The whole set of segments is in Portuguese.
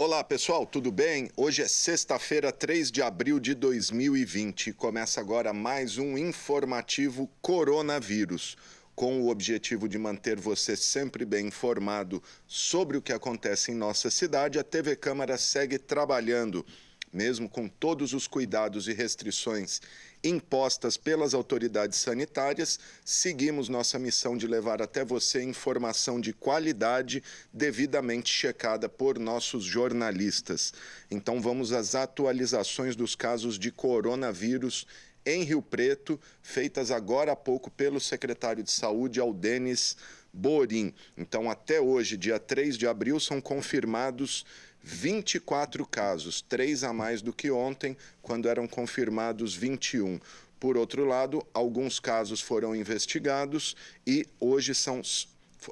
Olá pessoal, tudo bem? Hoje é sexta-feira, 3 de abril de 2020. Começa agora mais um informativo Coronavírus, com o objetivo de manter você sempre bem informado sobre o que acontece em nossa cidade. A TV Câmara segue trabalhando, mesmo com todos os cuidados e restrições impostas pelas autoridades sanitárias. Seguimos nossa missão de levar até você informação de qualidade devidamente checada por nossos jornalistas. Então vamos às atualizações dos casos de coronavírus em Rio Preto, feitas agora há pouco pelo secretário de Saúde, Aldenis Borim. Então, até hoje, dia 3 de abril, são confirmados 24 casos, 3 a mais do que ontem, quando eram confirmados 21. Por outro lado, alguns casos foram investigados e hoje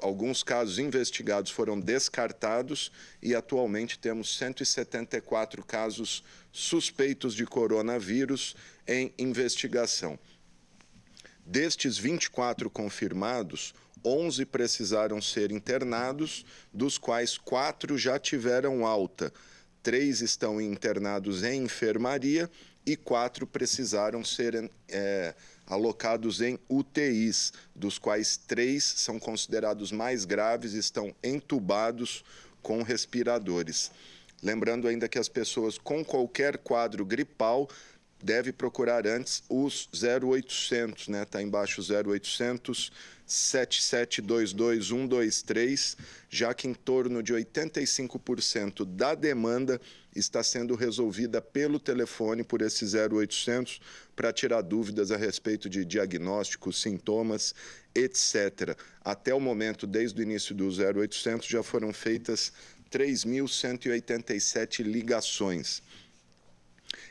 alguns casos investigados foram descartados e atualmente temos 174 casos suspeitos de coronavírus em investigação. Destes 24 confirmados, 11 precisaram ser internados, dos quais 4 já tiveram alta. 3 estão internados em enfermaria e 4 precisaram ser alocados em UTIs, dos quais 3 são considerados mais graves e estão entubados com respiradores. Lembrando ainda que as pessoas com qualquer quadro gripal deve procurar antes os 0800, né? Está embaixo 0800 7722 123, já que em torno de 85% da demanda está sendo resolvida pelo telefone, por esse 0800, para tirar dúvidas a respeito de diagnósticos, sintomas, etc. Até o momento, desde o início do 0800, já foram feitas 3.187 ligações.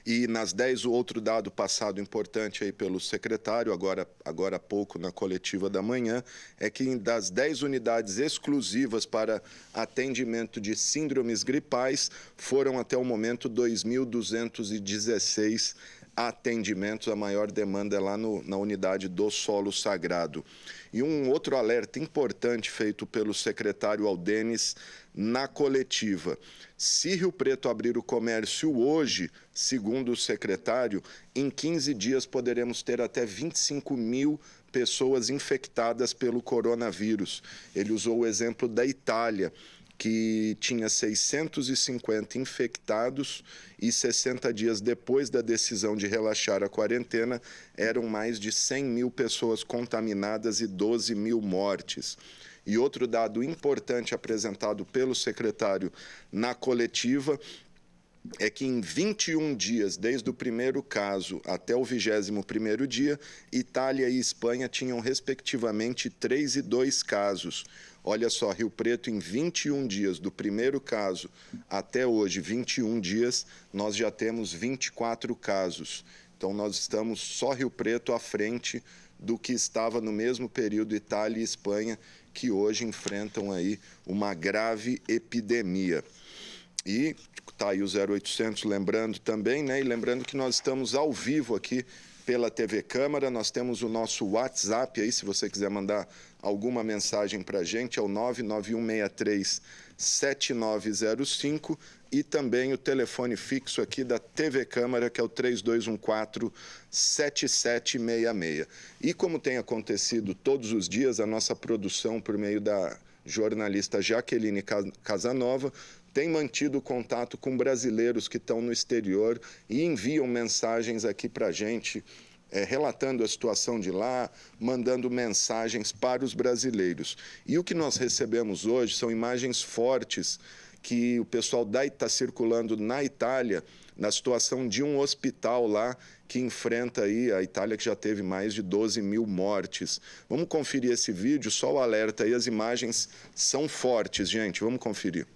E nas 10, o outro dado passado importante aí pelo secretário, agora há pouco na coletiva da manhã, é que das 10 unidades exclusivas para atendimento de síndromes gripais, foram até o momento 2.216 atendimentos. A maior demanda é lá na unidade do Solo Sagrado. E um outro alerta importante feito pelo secretário Aldenis na coletiva: se Rio Preto abrir o comércio hoje, segundo o secretário, em 15 dias poderemos ter até 25 mil pessoas infectadas pelo coronavírus. Ele usou o exemplo da Itália, que tinha 650 infectados e 60 dias depois da decisão de relaxar a quarentena, eram mais de 100 mil pessoas contaminadas e 12 mil mortes. E outro dado importante apresentado pelo secretário na coletiva é que em 21 dias, desde o primeiro caso até o 21º dia, Itália e Espanha tinham respectivamente 3 e 2 casos. Olha só, Rio Preto, em 21 dias, do primeiro caso até hoje, 21 dias, nós já temos 24 casos. Então, nós estamos só Rio Preto à frente do que estava no mesmo período Itália e Espanha, que hoje enfrentam aí uma grave epidemia. E está aí o 0800, lembrando também, né? E lembrando que nós estamos ao vivo aqui pela TV Câmara. Nós temos o nosso WhatsApp aí, se você quiser mandar alguma mensagem para a gente, é o 991637905, e também o telefone fixo aqui da TV Câmara, que é o 3214-7766. E como tem acontecido todos os dias, a nossa produção, por meio da jornalista Jaqueline Casanova, tem mantido contato com brasileiros que estão no exterior e enviam mensagens aqui para a gente, relatando a situação de lá, mandando mensagens para os brasileiros. E o que nós recebemos hoje são imagens fortes que o pessoal está circulando na Itália, na situação de um hospital lá que enfrenta aí a Itália, que já teve mais de 12 mil mortes. Vamos conferir esse vídeo, só o alerta aí, as imagens são fortes, gente, vamos conferir.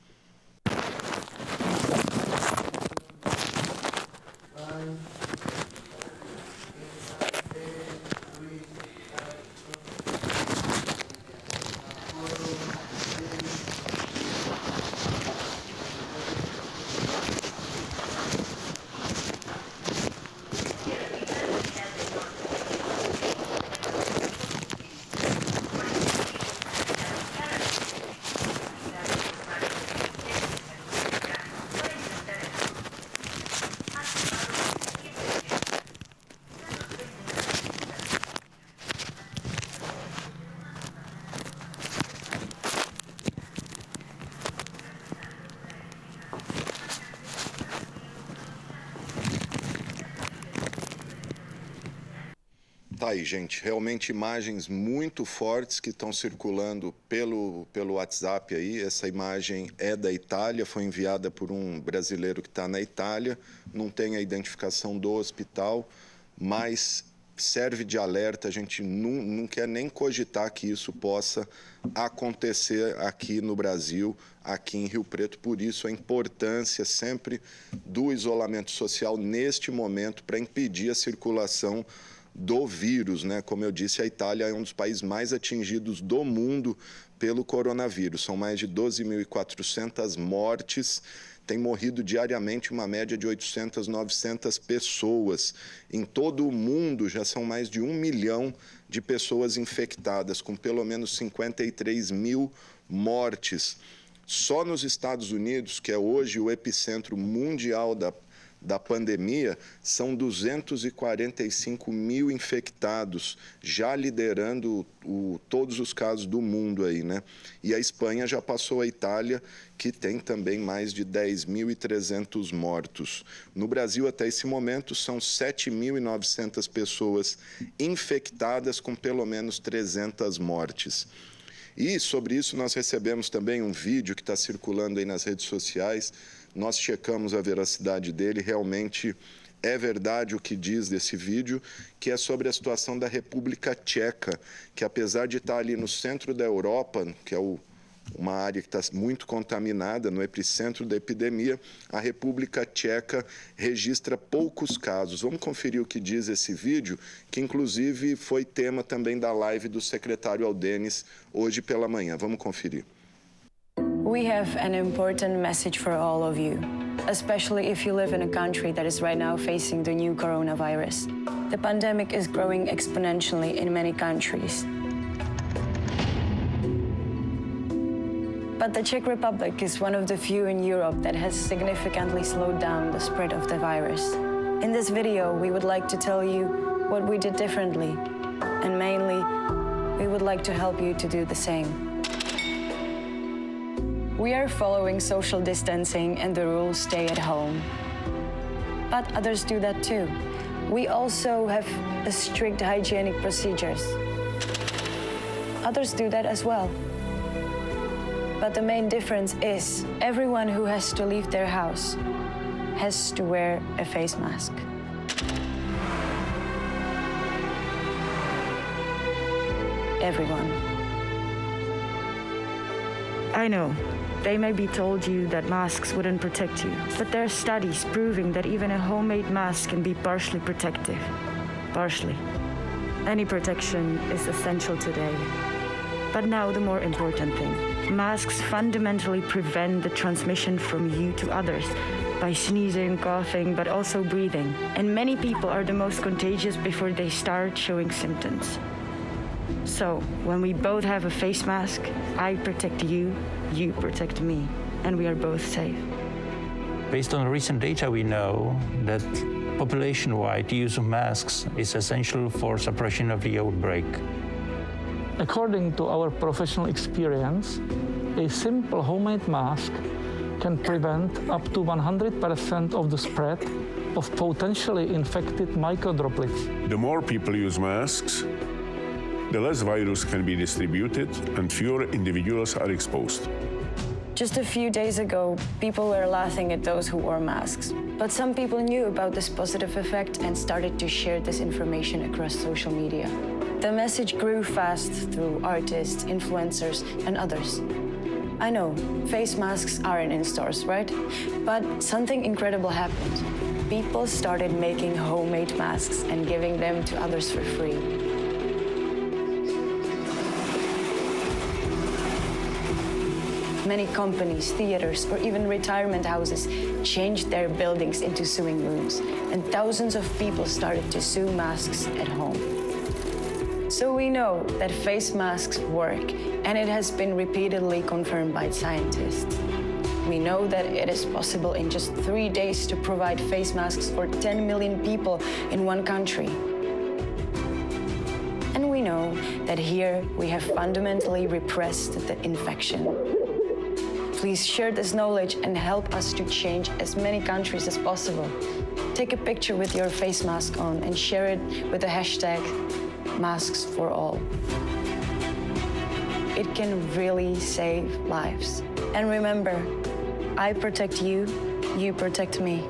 aí, gente, realmente imagens muito fortes que estão circulando pelo WhatsApp aí. Essa imagem é da Itália, foi enviada por um brasileiro que está na Itália, não tem a identificação do hospital, mas serve de alerta, a gente não quer nem cogitar que isso possa acontecer aqui no Brasil, aqui em Rio Preto. Por isso, a importância sempre do isolamento social neste momento para impedir a circulação do vírus, né? Como eu disse, a Itália é um dos países mais atingidos do mundo pelo coronavírus. São mais de 12.400 mortes. Tem morrido diariamente uma média de 800, 900 pessoas. Em todo o mundo já são mais de 1 milhão de pessoas infectadas, com pelo menos 53 mil mortes. Só nos Estados Unidos, que é hoje o epicentro mundial da pandemia, são 245 mil infectados, já liderando todos os casos do mundo aí, né? E a Espanha já passou a Itália, que tem também mais de 10.300 mortos. No Brasil, até esse momento, são 7.900 pessoas infectadas, com pelo menos 300 mortes. E sobre isso nós recebemos também um vídeo que está circulando aí nas redes sociais. Nós checamos a veracidade dele, realmente é verdade o que diz desse vídeo, que é sobre a situação da República Tcheca, que apesar de estar ali no centro da Europa, que é uma área que está muito contaminada, no epicentro da epidemia, a República Tcheca registra poucos casos. Vamos conferir o que diz esse vídeo, que inclusive foi tema também da live do secretário Aldenis hoje pela manhã. Vamos conferir. We have an important message for all of you, especially if you live in a country that is right now facing the new coronavirus. The pandemic is growing exponentially in many countries. But the Czech Republic is one of the few in Europe that has significantly slowed down the spread of the virus. In this video, we would like to tell you what we did differently, and mainly, we would like to help you to do the same. We are following social distancing and the rules stay at home. But others do that too. We also have strict hygienic procedures. Others do that as well. But the main difference is everyone who has to leave their house has to wear a face mask. Everyone. I know. They may be told you that masks wouldn't protect you, but there are studies proving that even a homemade mask can be partially protective. Partially. Any protection is essential today. But now the more important thing. Masks fundamentally prevent the transmission from you to others by sneezing, coughing, but also breathing. And many people are the most contagious before they start showing symptoms. So, when we both have a face mask, I protect you, you protect me, and we are both safe. Based on recent data, we know that population-wide use of masks is essential for suppression of the outbreak. According to our professional experience, a simple homemade mask can prevent up to 100% of the spread of potentially infected microdroplets. The more people use masks, the less virus can be distributed and fewer individuals are exposed. Just a few days ago, people were laughing at those who wore masks. But some people knew about this positive effect and started to share this information across social media. The message grew fast through artists, influencers, and others. I know, face masks aren't in stores, right? But something incredible happened. People started making homemade masks and giving them to others for free. Many companies, theaters, or even retirement houses changed their buildings into sewing rooms, and thousands of people started to sew masks at home. So we know that face masks work, and it has been repeatedly confirmed by scientists. We know that it is possible in just 3 days to provide face masks for 10 million people in one country. And we know that here we have fundamentally repressed the infection. Please share this knowledge and help us to change as many countries as possible. Take a picture with your face mask on and share it with the hashtag masks for all. It can really save lives. And remember, I protect you, you protect me.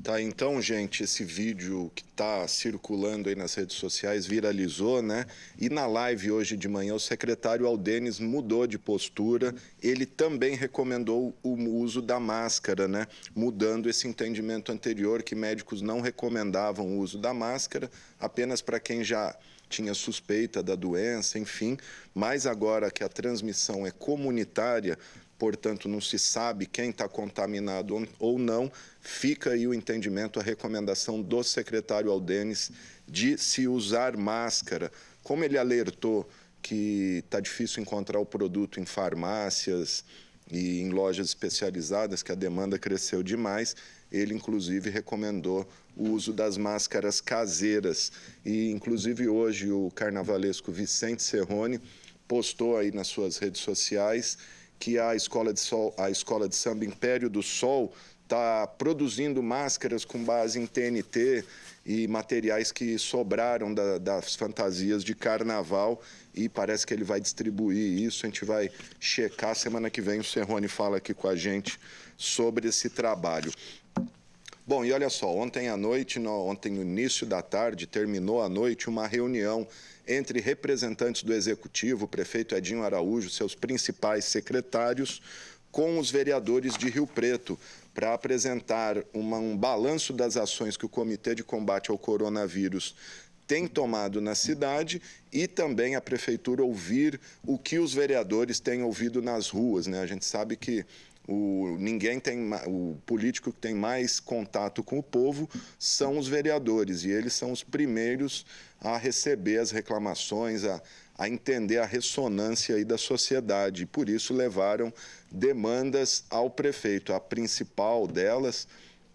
Tá, então, gente, esse vídeo que está circulando aí nas redes sociais viralizou, né? E na live hoje de manhã o secretário Aldenis mudou de postura. Ele também recomendou o uso da máscara, né? Mudando esse entendimento anterior que médicos não recomendavam o uso da máscara, apenas para quem já tinha suspeita da doença, enfim. Mas agora que a transmissão é comunitária, portanto, não se sabe quem está contaminado ou não, fica aí o entendimento, a recomendação do secretário Aldenis de se usar máscara. Como ele alertou que está difícil encontrar o produto em farmácias e em lojas especializadas, que a demanda cresceu demais, ele, inclusive, recomendou o uso das máscaras caseiras. E, inclusive, hoje o carnavalesco Vicente Serrone postou aí nas suas redes sociais que a Escola de Samba Império do Sol está produzindo máscaras com base em TNT e materiais que sobraram das fantasias de carnaval, e parece que ele vai distribuir isso. A gente vai checar. Semana que vem o Serrone fala aqui com a gente sobre esse trabalho. Bom, e olha só, ontem à noite, ontem no início da tarde, terminou a noite uma reunião entre representantes do Executivo, o prefeito Edinho Araújo, seus principais secretários, com os vereadores de Rio Preto, para apresentar um balanço das ações que o Comitê de Combate ao Coronavírus tem tomado na cidade, e também a prefeitura ouvir o que os vereadores têm ouvido nas ruas, né? A gente sabe que o político que tem mais contato com o povo são os vereadores, e eles são os primeiros a receber as reclamações, a entender a ressonância aí da sociedade. Por isso levaram demandas ao prefeito. A principal delas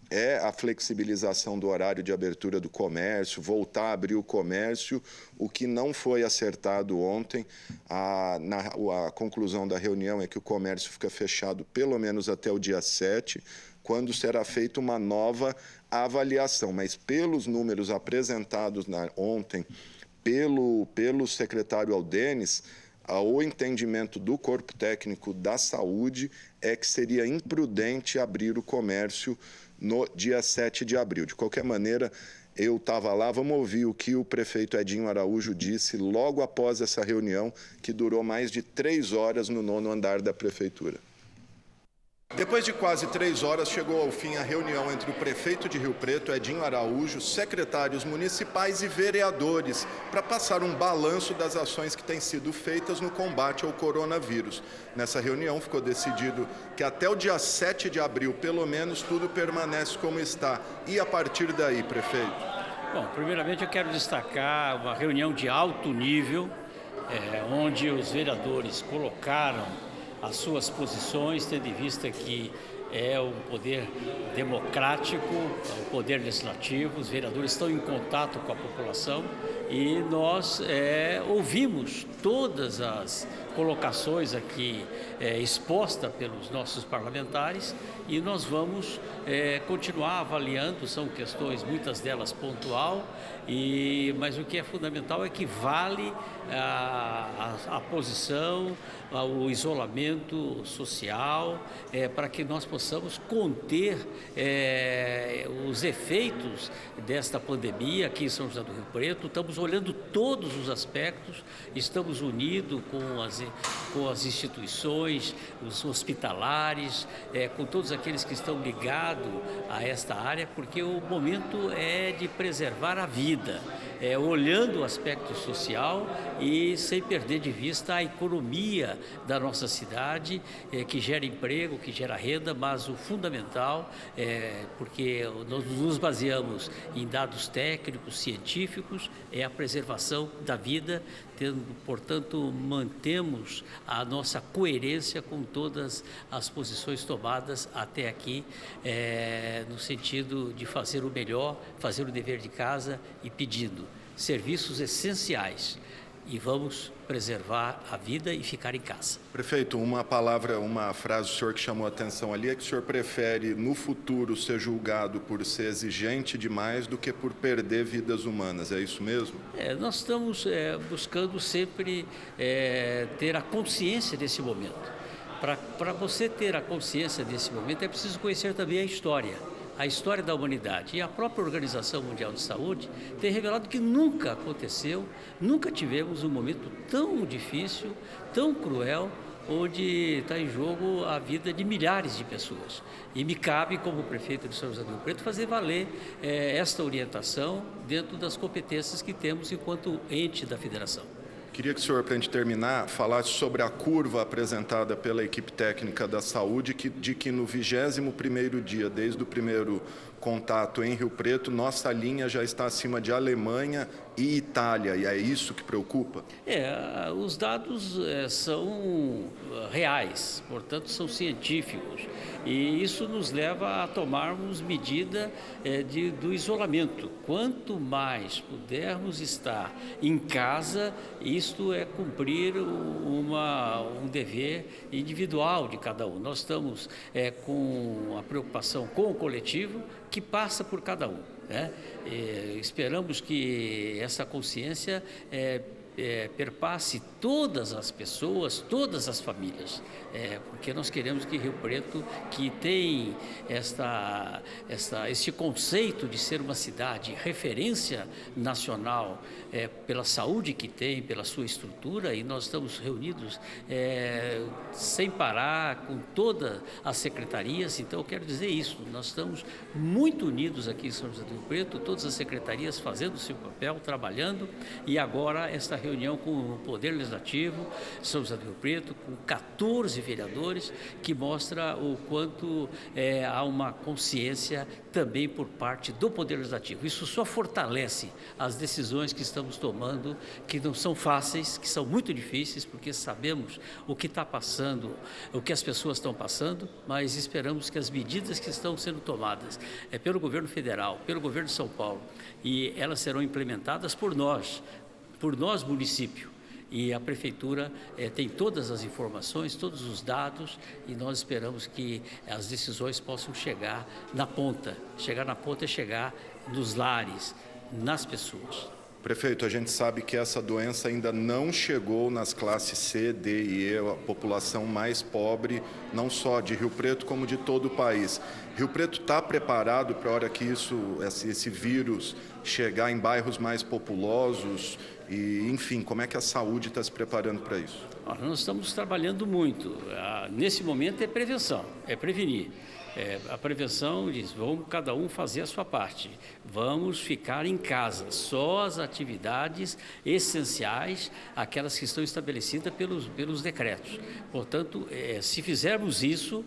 é a flexibilização do horário de abertura do comércio, voltar a abrir o comércio, o que não foi acertado ontem. A conclusão da reunião é que o comércio fica fechado pelo menos até o dia 7, quando será feita uma nova avaliação. Mas pelos números apresentados ontem pelo secretário Aldenis, o entendimento do Corpo Técnico da Saúde é que seria imprudente abrir o comércio no dia 7 de abril. De qualquer maneira, eu estava lá, vamos ouvir o que o prefeito Edinho Araújo disse logo após essa reunião, que durou mais de 3 horas no 9º andar da prefeitura. Depois de quase 3 horas, chegou ao fim a reunião entre o prefeito de Rio Preto, Edinho Araújo, secretários municipais e vereadores, para passar um balanço das ações que têm sido feitas no combate ao coronavírus. Nessa reunião ficou decidido que até o dia 7 de abril, pelo menos, tudo permanece como está. E a partir daí, prefeito? Bom, primeiramente eu quero destacar uma reunião de alto nível, onde os vereadores colocaram as suas posições, tendo em vista que é o poder democrático, o poder legislativo, os vereadores estão em contato com a população e nós ouvimos todas as colocações aqui expostas pelos nossos parlamentares, e nós vamos continuar avaliando. São questões, muitas delas pontual, mas o que é fundamental é que vale a posição, o isolamento social, para que nós possamos conter os efeitos desta pandemia aqui em São José do Rio Preto. Estamos olhando todos os aspectos, estamos unidos com as instituições, os hospitalares, com todos aqueles que estão ligados a esta área, porque o momento é de preservar a vida, olhando o aspecto social e sem perder de vista a economia da nossa cidade, que gera emprego, que gera renda, mas o fundamental porque nós nos baseamos em dados técnicos, científicos, é a preservação da vida, portanto, mantemos a nossa coerência com todas as posições tomadas até aqui, no sentido de fazer o melhor, fazer o dever de casa e pedindo serviços essenciais, e vamos preservar a vida e ficar em casa. Prefeito, uma frase do senhor que chamou a atenção ali é que o senhor prefere, no futuro, ser julgado por ser exigente demais do que por perder vidas humanas. É isso mesmo? Nós estamos buscando sempre ter a consciência desse momento. Para você ter a consciência desse momento, é preciso conhecer também a história da humanidade. E a própria Organização Mundial de Saúde tem revelado que nunca aconteceu, nunca tivemos um momento tão difícil, tão cruel, onde está em jogo a vida de milhares de pessoas. E me cabe, como prefeito de São José do Rio Preto, fazer valer esta orientação dentro das competências que temos enquanto ente da federação. Queria que o senhor, para a gente terminar, falasse sobre a curva apresentada pela equipe técnica da saúde, de que no 21º dia, desde o primeiro contato em Rio Preto, nossa linha já está acima de Alemanha e Itália, e é isso que preocupa? Os dados são reais, portanto, são científicos, e isso nos leva a tomarmos medida do isolamento. Quanto mais pudermos estar em casa, isto é cumprir um dever individual de cada um. Nós estamos com a preocupação com o coletivo, que passa por cada um, né? Esperamos que essa consciência perpasse todas as pessoas, todas as famílias, porque nós queremos que Rio Preto, que tem este conceito de ser uma cidade referência nacional pela saúde que tem, pela sua estrutura, e nós estamos reunidos sem parar com todas as secretarias. Então eu quero dizer isso, nós estamos muito unidos aqui em São José do Rio Preto, todas as secretarias fazendo o seu papel, trabalhando, e agora esta reunião com o Poder Legislativo de São José do Rio Preto, com 14 vereadores, que mostra o quanto há uma consciência também por parte do Poder Legislativo. Isso só fortalece as decisões que estamos tomando, que não são fáceis, que são muito difíceis, porque sabemos o que está passando, o que as pessoas estão passando, mas esperamos que as medidas que estão sendo tomadas pelo governo federal, pelo governo de São Paulo, e elas serão implementadas por nós município. E a Prefeitura tem todas as informações, todos os dados, e nós esperamos que as decisões possam chegar na ponta. Chegar na ponta é chegar nos lares, nas pessoas. Prefeito, a gente sabe que essa doença ainda não chegou nas classes C, D e E, a população mais pobre, não só de Rio Preto, como de todo o país. Rio Preto está preparado para a hora que esse vírus chegar em bairros mais populosos? E, enfim, como é que a saúde está se preparando para isso? Nós estamos trabalhando muito. Nesse momento é prevenção, é prevenir. A prevenção diz, vamos cada um fazer a sua parte, vamos ficar em casa, só as atividades essenciais, aquelas que estão estabelecidas pelos decretos. Portanto, se fizermos isso,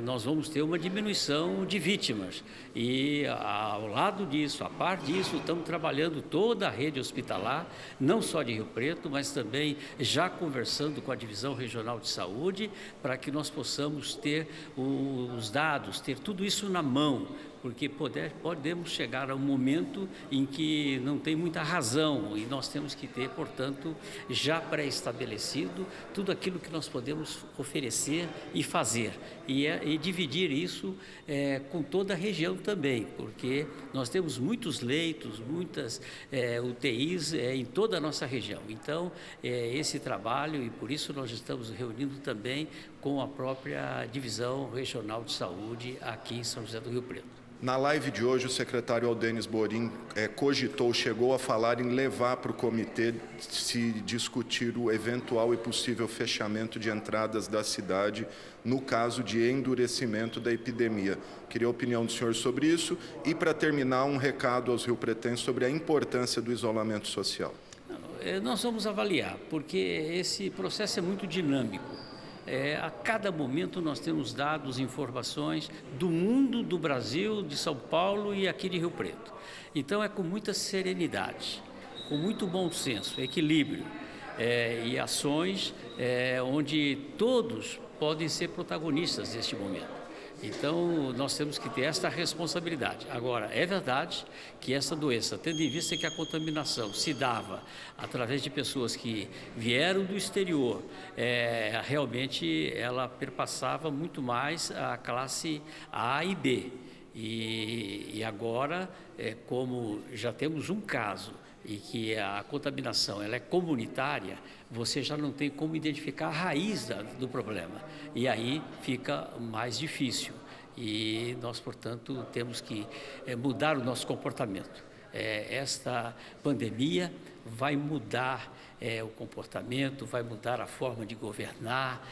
nós vamos ter uma diminuição de vítimas. E ao lado disso, a par disso, estamos trabalhando toda a rede hospitalar, não só de Rio Preto, mas também já conversando com a Divisão Regional de Saúde, para que nós possamos ter os dados, ter tudo isso na mão, porque podemos chegar a um momento em que não tem muita razão, e nós temos que ter, portanto, já pré-estabelecido tudo aquilo que nós podemos oferecer e fazer, e dividir isso com toda a região também, porque nós temos muitos leitos, muitas UTIs em toda a nossa região. Então, esse trabalho, e por isso nós estamos reunindo também com a própria Divisão Regional de Saúde aqui em São José do Rio Preto. Na live de hoje, o secretário Aldênis Borim chegou a falar em levar para o comitê se discutir o eventual e possível fechamento de entradas da cidade no caso de endurecimento da epidemia. Queria a opinião do senhor sobre isso e, para terminar, um recado aos riopretenses sobre a importância do isolamento social. Nós vamos avaliar, porque esse processo é muito dinâmico. A cada momento nós temos dados, informações do mundo, do Brasil, de São Paulo e aqui de Rio Preto. Então é com muita serenidade, com muito bom senso, equilíbrio e ações onde todos podem ser protagonistas neste momento. Então, nós temos que ter esta responsabilidade. Agora, é verdade que essa doença, tendo em vista que a contaminação se dava através de pessoas que vieram do exterior, realmente ela perpassava muito mais a classe A e B. E agora, como já temos um caso e que a contaminação ela é comunitária, você já não tem como identificar a raiz do problema. E aí fica mais difícil. E nós, portanto, temos que mudar o nosso comportamento. Esta pandemia vai mudar o comportamento, vai mudar a forma de governar.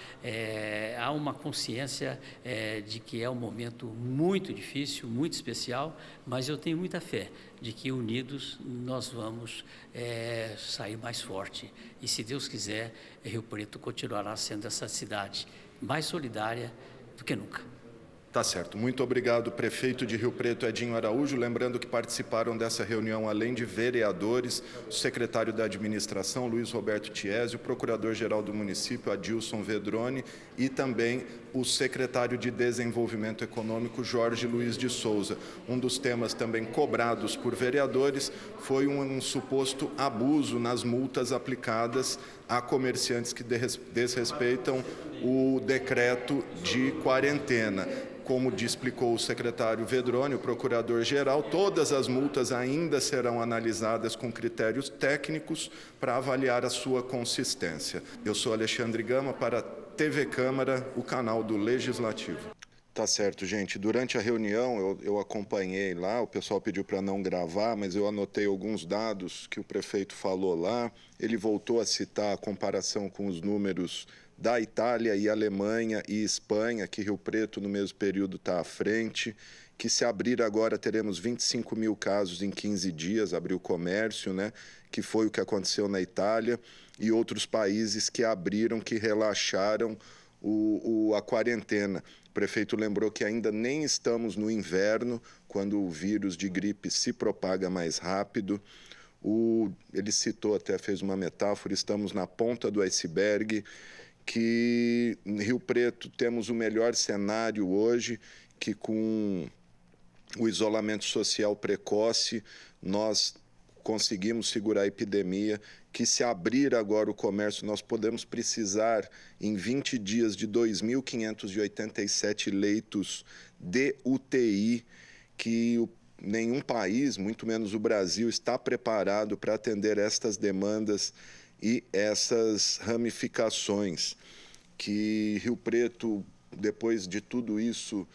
Há uma consciência de que é um momento muito difícil, muito especial, mas eu tenho muita fé de que unidos nós vamos sair mais forte. E se Deus quiser, Rio Preto continuará sendo essa cidade mais solidária do que nunca. Tá certo. Muito obrigado, prefeito de Rio Preto, Edinho Araújo. Lembrando que participaram dessa reunião, além de vereadores, o secretário da Administração, Luiz Roberto Tiesi, o procurador-geral do município, Adilson Vedroni, e também o secretário de Desenvolvimento Econômico, Jorge Luiz de Souza. Um dos temas também cobrados por vereadores foi um suposto abuso nas multas aplicadas a comerciantes que desrespeitam o decreto de quarentena. Como explicou o secretário Vedroni, o procurador-geral, todas as multas ainda serão analisadas com critérios técnicos para avaliar a sua consistência. Eu sou Alexandre Gama para TV Câmara, o canal do Legislativo. Tá certo, gente. Durante a reunião eu acompanhei lá, o pessoal pediu para não gravar, mas eu anotei alguns dados que o prefeito falou lá. Ele voltou a citar a comparação com os números da Itália e Alemanha e Espanha, que Rio Preto no mesmo período está à frente, que se abrir agora teremos 25 mil casos em 15 dias, abrir o comércio, né? Que foi o que aconteceu na Itália, e outros países que abriram, que relaxaram a quarentena. O prefeito lembrou que ainda nem estamos no inverno, quando o vírus de gripe se propaga mais rápido. Ele citou, até fez uma metáfora, estamos na ponta do iceberg, que em Rio Preto temos o melhor cenário hoje, que com o isolamento social precoce nós conseguimos segurar a epidemia, que se abrir agora o comércio nós podemos precisar em 20 dias de 2.587 leitos de UTI, que nenhum país, muito menos o Brasil, está preparado para atender estas demandas e essas ramificações, que Rio Preto, depois de tudo isso,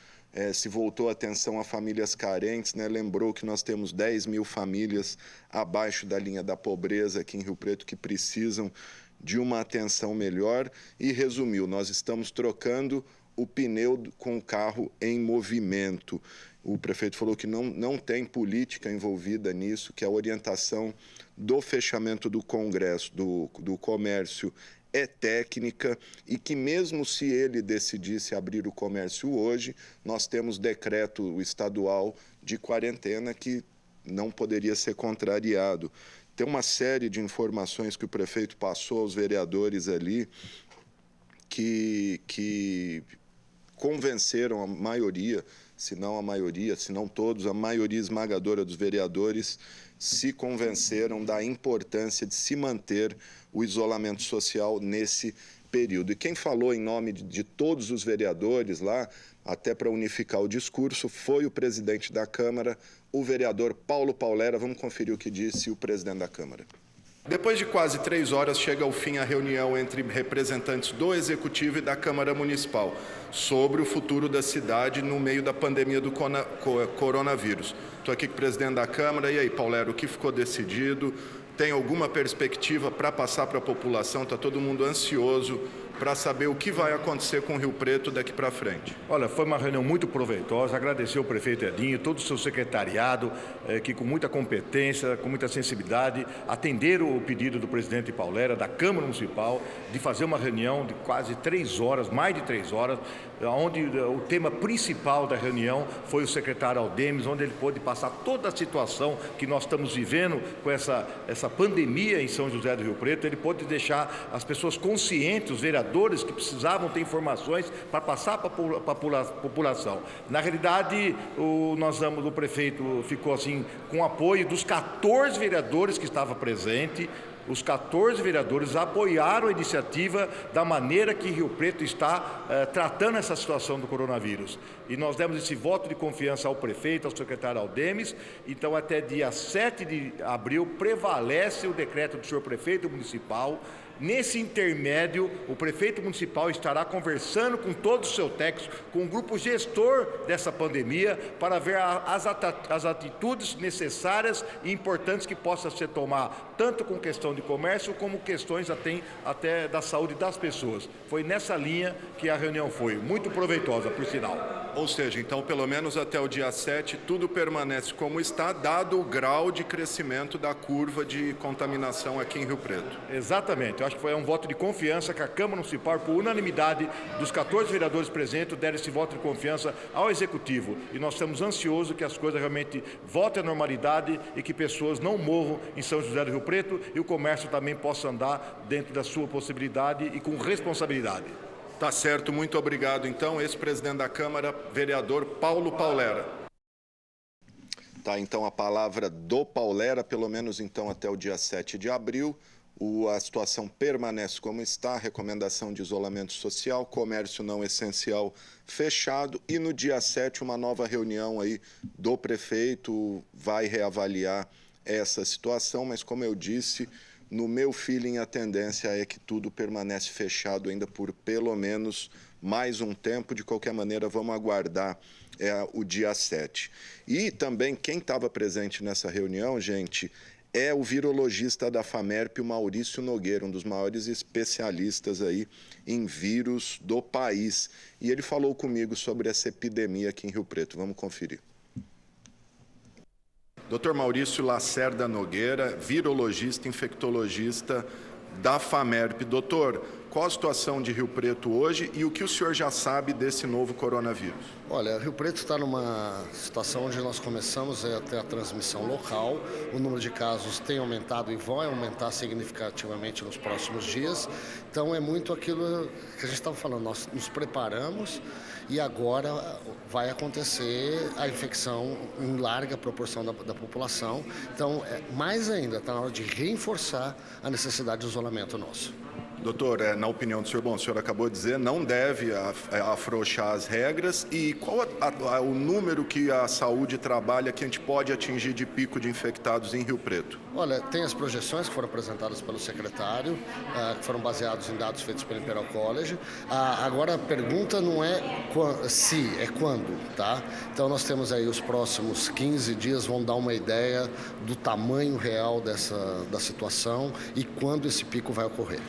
se voltou a atenção a famílias carentes, né? Lembrou que nós temos 10 mil famílias abaixo da linha da pobreza aqui em Rio Preto que precisam de uma atenção melhor, e resumiu, nós estamos trocando o pneu com o carro em movimento. O prefeito falou que não tem política envolvida nisso, que a orientação do fechamento do Congresso, do comércio, é técnica, e que mesmo se ele decidisse abrir o comércio hoje, nós temos decreto estadual de quarentena que não poderia ser contrariado. Tem uma série de informações que o prefeito passou aos vereadores ali que convenceram a maioria, se não todos, a maioria esmagadora dos vereadores se convenceram da importância de se manter o isolamento social nesse período. E quem falou em nome de todos os vereadores lá, até para unificar o discurso, foi o presidente da Câmara, o vereador Paulo Paulera. Vamos conferir o que disse o presidente da Câmara. Depois de quase 3 horas, chega ao fim a reunião entre representantes do Executivo e da Câmara Municipal sobre o futuro da cidade no meio da pandemia do coronavírus. Estou aqui com o presidente da Câmara. E aí, Paulera, o que ficou decidido? Tem alguma perspectiva para passar para a população? Está todo mundo ansioso para saber o que vai acontecer com o Rio Preto daqui para frente. Olha, foi uma reunião muito proveitosa. Agradecer ao prefeito Edinho, todo o seu secretariado, que com muita competência, com muita sensibilidade, atenderam o pedido do presidente Paulera, da Câmara Municipal, de fazer uma reunião de quase 3 horas, mais de 3 horas, onde o tema principal da reunião foi o secretário Aldemes, onde ele pôde passar toda a situação que nós estamos vivendo com essa pandemia em São José do Rio Preto. Ele pôde deixar as pessoas conscientes, os vereadores que precisavam ter informações para passar para a população. Na realidade, o prefeito ficou assim com o apoio dos 14 vereadores que estavam presentes. Os 14 vereadores apoiaram a iniciativa da maneira que Rio Preto está tratando essa situação do coronavírus. E nós demos esse voto de confiança ao prefeito, ao secretário Aldemes. Então, até dia 7 de abril, prevalece o decreto do senhor prefeito municipal. Nesse intermédio, o prefeito municipal estará conversando com todos os seus técnicos, com o grupo gestor dessa pandemia, para ver as atitudes necessárias e importantes que possam ser tomadas, tanto com questão de comércio, como questões até da saúde das pessoas. Foi nessa linha que a reunião foi, muito proveitosa, por sinal. Ou seja, então, pelo menos até o dia 7, tudo permanece como está, dado o grau de crescimento da curva de contaminação aqui em Rio Preto. Exatamente. Eu acho que foi um voto de confiança que a Câmara Municipal, por unanimidade dos 14 vereadores presentes, deram esse voto de confiança ao Executivo. E nós estamos ansiosos que as coisas realmente voltem à normalidade e que pessoas não morram em São José do Rio Preto e o comércio também possa andar dentro da sua possibilidade e com responsabilidade. Tá certo, muito obrigado. Então, ex-presidente da Câmara, vereador Paulo Paulera. Tá, então, a palavra do Paulera, pelo menos então até o dia 7 de abril. A situação permanece como está, recomendação de isolamento social, comércio não essencial fechado e no dia 7 uma nova reunião aí do prefeito vai reavaliar essa situação, mas como eu disse, no meu feeling a tendência é que tudo permanece fechado ainda por pelo menos mais um tempo. De qualquer maneira, vamos aguardar o dia 7. E também quem estava presente nessa reunião, gente, é o virologista da FAMERP, o Maurício Nogueira, um dos maiores especialistas aí em vírus do país. E ele falou comigo sobre essa epidemia aqui em Rio Preto. Vamos conferir. Dr. Maurício Lacerda Nogueira, virologista, infectologista da FAMERP. Doutor, qual a situação de Rio Preto hoje e o que o senhor já sabe desse novo coronavírus? Olha, Rio Preto está numa situação onde nós começamos a ter a transmissão local, o número de casos tem aumentado e vai aumentar significativamente nos próximos dias, então é muito aquilo que a gente estava falando, nós nos preparamos e agora vai acontecer a infecção em larga proporção da população, então mais ainda está na hora de reforçar a necessidade de isolamento nosso. Doutor, na opinião do senhor, bom, o senhor acabou de dizer, não deve afrouxar as regras. E qual o número que a saúde trabalha que a gente pode atingir de pico de infectados em Rio Preto? Olha, tem as projeções que foram apresentadas pelo secretário, que foram baseados em dados feitos pelo Imperial College. Agora a pergunta não é se, é quando, tá? Então nós temos aí os próximos 15 dias, vão dar uma ideia do tamanho real da situação e quando esse pico vai ocorrer.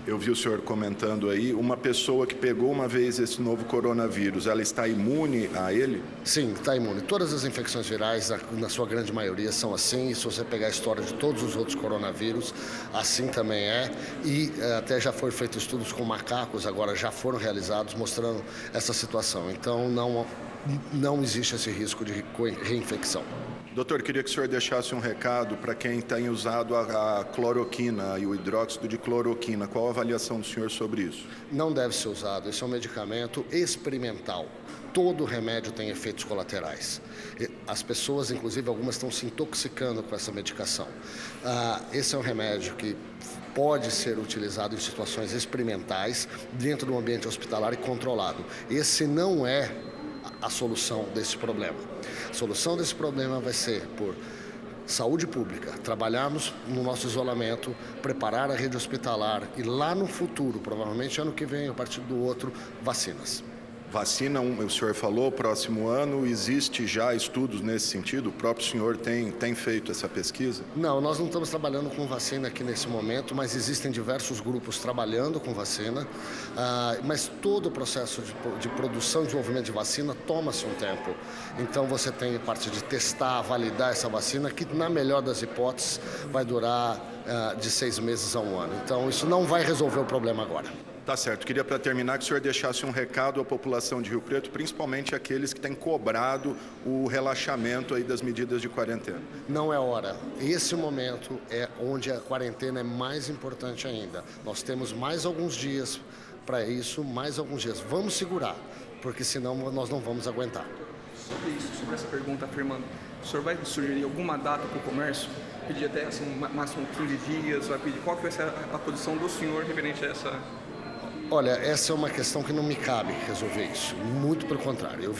Eu vi o senhor comentando aí, uma pessoa que pegou uma vez esse novo coronavírus, ela está imune a ele? Sim, está imune. Todas as infecções virais, na sua grande maioria, são assim. Se você pegar a história de todos os outros coronavírus, assim também é. E até já foram feitos estudos com macacos, agora já foram realizados, mostrando essa situação. Então, não existe esse risco de reinfecção. Doutor, queria que o senhor deixasse um recado para quem tem usado a cloroquina e o hidróxido de cloroquina. Qual a avaliação do senhor sobre isso? Não deve ser usado. Esse é um medicamento experimental. Todo remédio tem efeitos colaterais. As pessoas, inclusive, algumas estão se intoxicando com essa medicação. Esse é um remédio que pode ser utilizado em situações experimentais dentro de um ambiente hospitalar e controlado. Esse não é a solução desse problema. A solução desse problema vai ser por saúde pública, trabalharmos no nosso isolamento, preparar a rede hospitalar e lá no futuro, provavelmente ano que vem, a partir do outro, vacinas. Vacina, o senhor falou, próximo ano, existe já estudos nesse sentido? O próprio senhor tem feito essa pesquisa? Não, nós não estamos trabalhando com vacina aqui nesse momento, mas existem diversos grupos trabalhando com vacina, mas todo o processo de produção e desenvolvimento de vacina toma-se um tempo. Então você tem a parte de testar, validar essa vacina, que na melhor das hipóteses vai durar de 6 meses a 1 ano. Então isso não vai resolver o problema agora. Tá certo. Queria, para terminar, que o senhor deixasse um recado à população de Rio Preto, principalmente aqueles que têm cobrado o relaxamento aí das medidas de quarentena. Não é hora. Esse momento é onde a quarentena é mais importante ainda. Nós temos mais alguns dias para isso, mais alguns dias. Vamos segurar, porque senão nós não vamos aguentar. Sobre isso, sobre essa pergunta, afirmando, o senhor vai sugerir alguma data para o comércio? Pedir até assim, máximo 15 dias? Vai pedir qual que vai ser a posição do senhor referente a essa... Olha, essa é uma questão que não me cabe resolver isso. Muito pelo contrário. Eu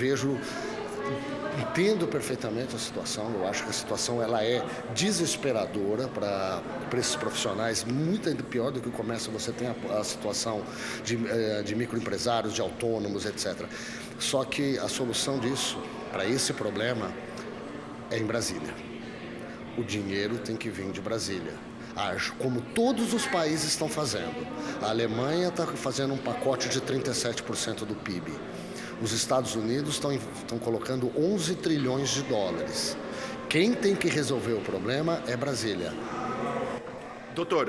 entendo perfeitamente a situação. Eu acho que a situação ela é desesperadora para esses profissionais. Muito ainda pior do que o comércio. Você tem a situação de microempresários, de autônomos, etc. Só que a solução disso, para esse problema, é em Brasília. O dinheiro tem que vir de Brasília. Como todos os países estão fazendo. A Alemanha está fazendo um pacote de 37% do PIB. Os Estados Unidos estão colocando 11 trilhões de dólares. Quem tem que resolver o problema é Brasília. Doutor,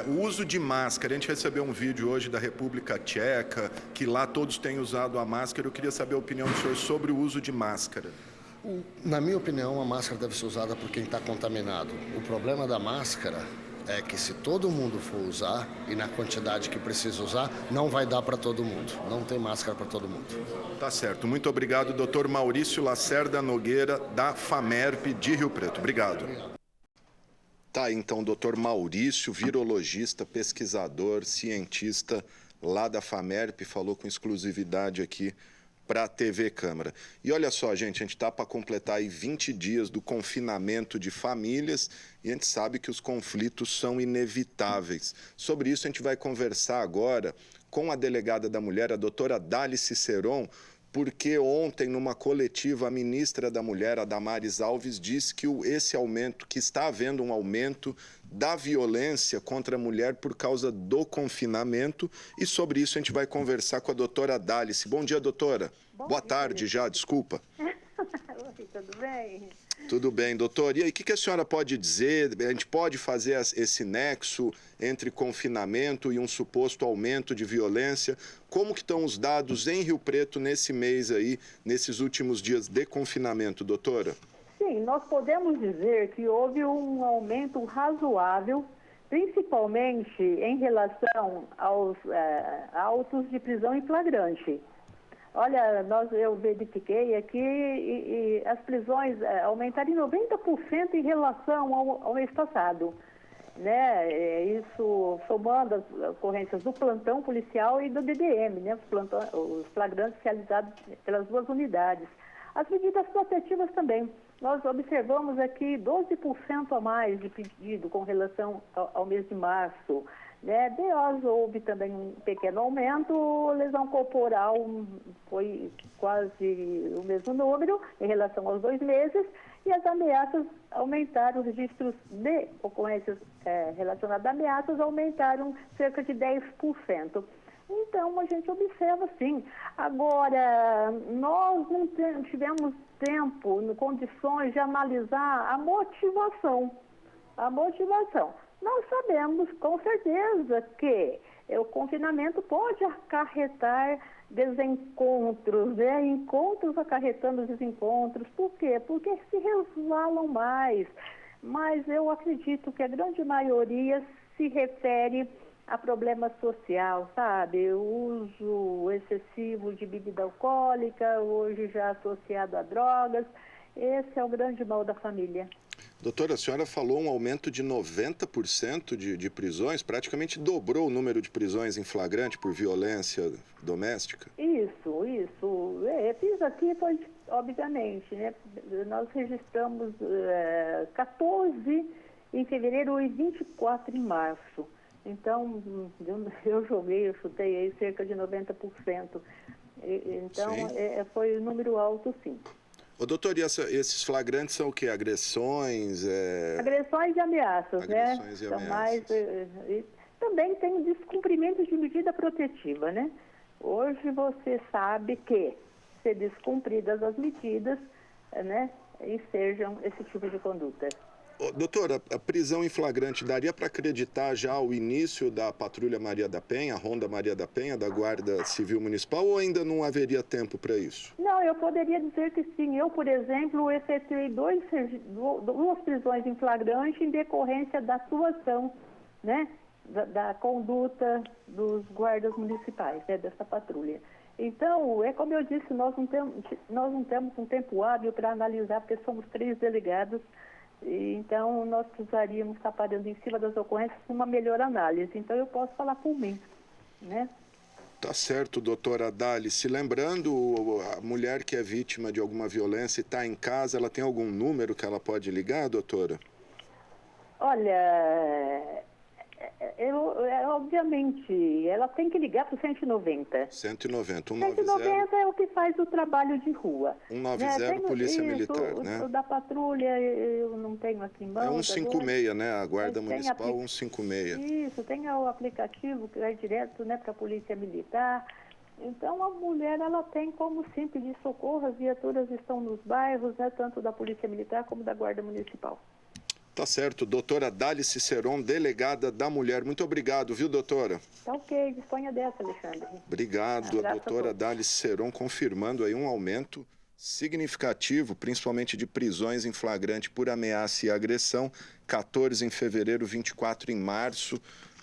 o uso de máscara, a gente recebeu um vídeo hoje da República Tcheca, que lá todos têm usado a máscara. Eu queria saber a opinião do senhor sobre o uso de máscara. Na minha opinião, a máscara deve ser usada por quem está contaminado. O problema da máscara é que se todo mundo for usar, e na quantidade que precisa usar, não vai dar para todo mundo. Não tem máscara para todo mundo. Tá certo. Muito obrigado, doutor Maurício Lacerda Nogueira, da FAMERP de Rio Preto. Obrigado. Tá, então, doutor Maurício, virologista, pesquisador, cientista lá da FAMERP, falou com exclusividade aqui para a TV Câmara. E olha só, gente, a gente está para completar aí 20 dias do confinamento de famílias e a gente sabe que os conflitos são inevitáveis. Sobre isso a gente vai conversar agora com a delegada da mulher, a doutora Dali Ciceron, porque ontem, numa coletiva, a ministra da Mulher, a Damares Alves, disse que que está havendo um aumento da violência contra a mulher por causa do confinamento. E sobre isso a gente vai conversar com a doutora Dalice. Bom dia, doutora. Boa tarde já, desculpa. Tudo bem? Tudo bem, doutor. E aí, o que a senhora pode dizer? A gente pode fazer esse nexo entre confinamento e um suposto aumento de violência? Como que estão os dados em Rio Preto nesse mês aí, nesses últimos dias de confinamento, doutora? Sim, nós podemos dizer que houve um aumento razoável, principalmente em relação aos autos de prisão em flagrante. Olha, eu verifiquei aqui e as prisões aumentaram em 90% em relação ao mês passado. Né? Isso somando as ocorrências do plantão policial e do DDM, né? Os flagrantes realizados pelas duas unidades. As medidas protetivas também. Nós observamos aqui 12% a mais de pedido com relação ao mês de março. Né? DOs houve também um pequeno aumento, lesão corporal foi quase o mesmo número em relação aos 2 meses, e as ameaças aumentaram, os registros de ocorrências relacionadas a ameaças aumentaram cerca de 10%. Então, a gente observa sim. Agora, nós não tivemos tempo, condições de analisar a motivação. Nós sabemos com certeza que o confinamento pode acarretar desencontros, né? Encontros acarretando desencontros. Por quê? Porque se resvalam mais. Mas eu acredito que a grande maioria se refere a problema social, sabe? O uso excessivo de bebida alcoólica, hoje já associado a drogas. Esse é o grande mal da família. Doutora, a senhora falou um aumento de 90% de prisões, praticamente dobrou o número de prisões em flagrante por violência doméstica? Isso. Fiz aqui, foi, obviamente, né? Nós registramos 14 em fevereiro e 24 em março. Então, eu chutei aí cerca de 90%. Então, foi um número alto, sim. Ô, doutor, e esses flagrantes são o quê? Agressões? Agressões e ameaças, né? Agressões e ameaças. Também tem descumprimento de medida protetiva, né? Hoje você sabe que, se descumpridas as medidas, né, ensejam esse tipo de conduta. Doutora, a prisão em flagrante daria para acreditar já o início da Patrulha Maria da Penha, a Ronda Maria da Penha, da Guarda Civil Municipal, ou ainda não haveria tempo para isso? Não, eu poderia dizer que sim. Eu, por exemplo, efetuei duas prisões em flagrante em decorrência da atuação, né, da conduta dos guardas municipais, né, dessa patrulha. Então, é como eu disse, nós não temos um tempo hábil para analisar, porque somos 3 delegados. Então, nós precisaríamos estar parando em cima das ocorrências com uma melhor análise. Então, eu posso falar por mim, né? Tá certo, doutora Dálice. Lembrando, a mulher que é vítima de alguma violência e está em casa, ela tem algum número que ela pode ligar, doutora? Olha, obviamente, ela tem que ligar para o 190. 190, 190 é o que faz o trabalho de rua. 190, né? Polícia Militar, né? O da patrulha eu não tenho aqui em mão. É 156, né? A Guarda Municipal 156. Isso, tem o aplicativo que vai direto, né, para a Polícia Militar. Então, a mulher, ela tem como simples de socorro, as viaturas estão nos bairros, né, tanto da Polícia Militar como da Guarda Municipal. Tá certo, doutora Dálice Ceron, delegada da mulher. Muito obrigado, viu, doutora? Tá ok, disponha dessa, Alexandre. Obrigado, a doutora Dálice Ceron, confirmando aí um aumento significativo, principalmente de prisões em flagrante por ameaça e agressão, 14 em fevereiro, 24 em março,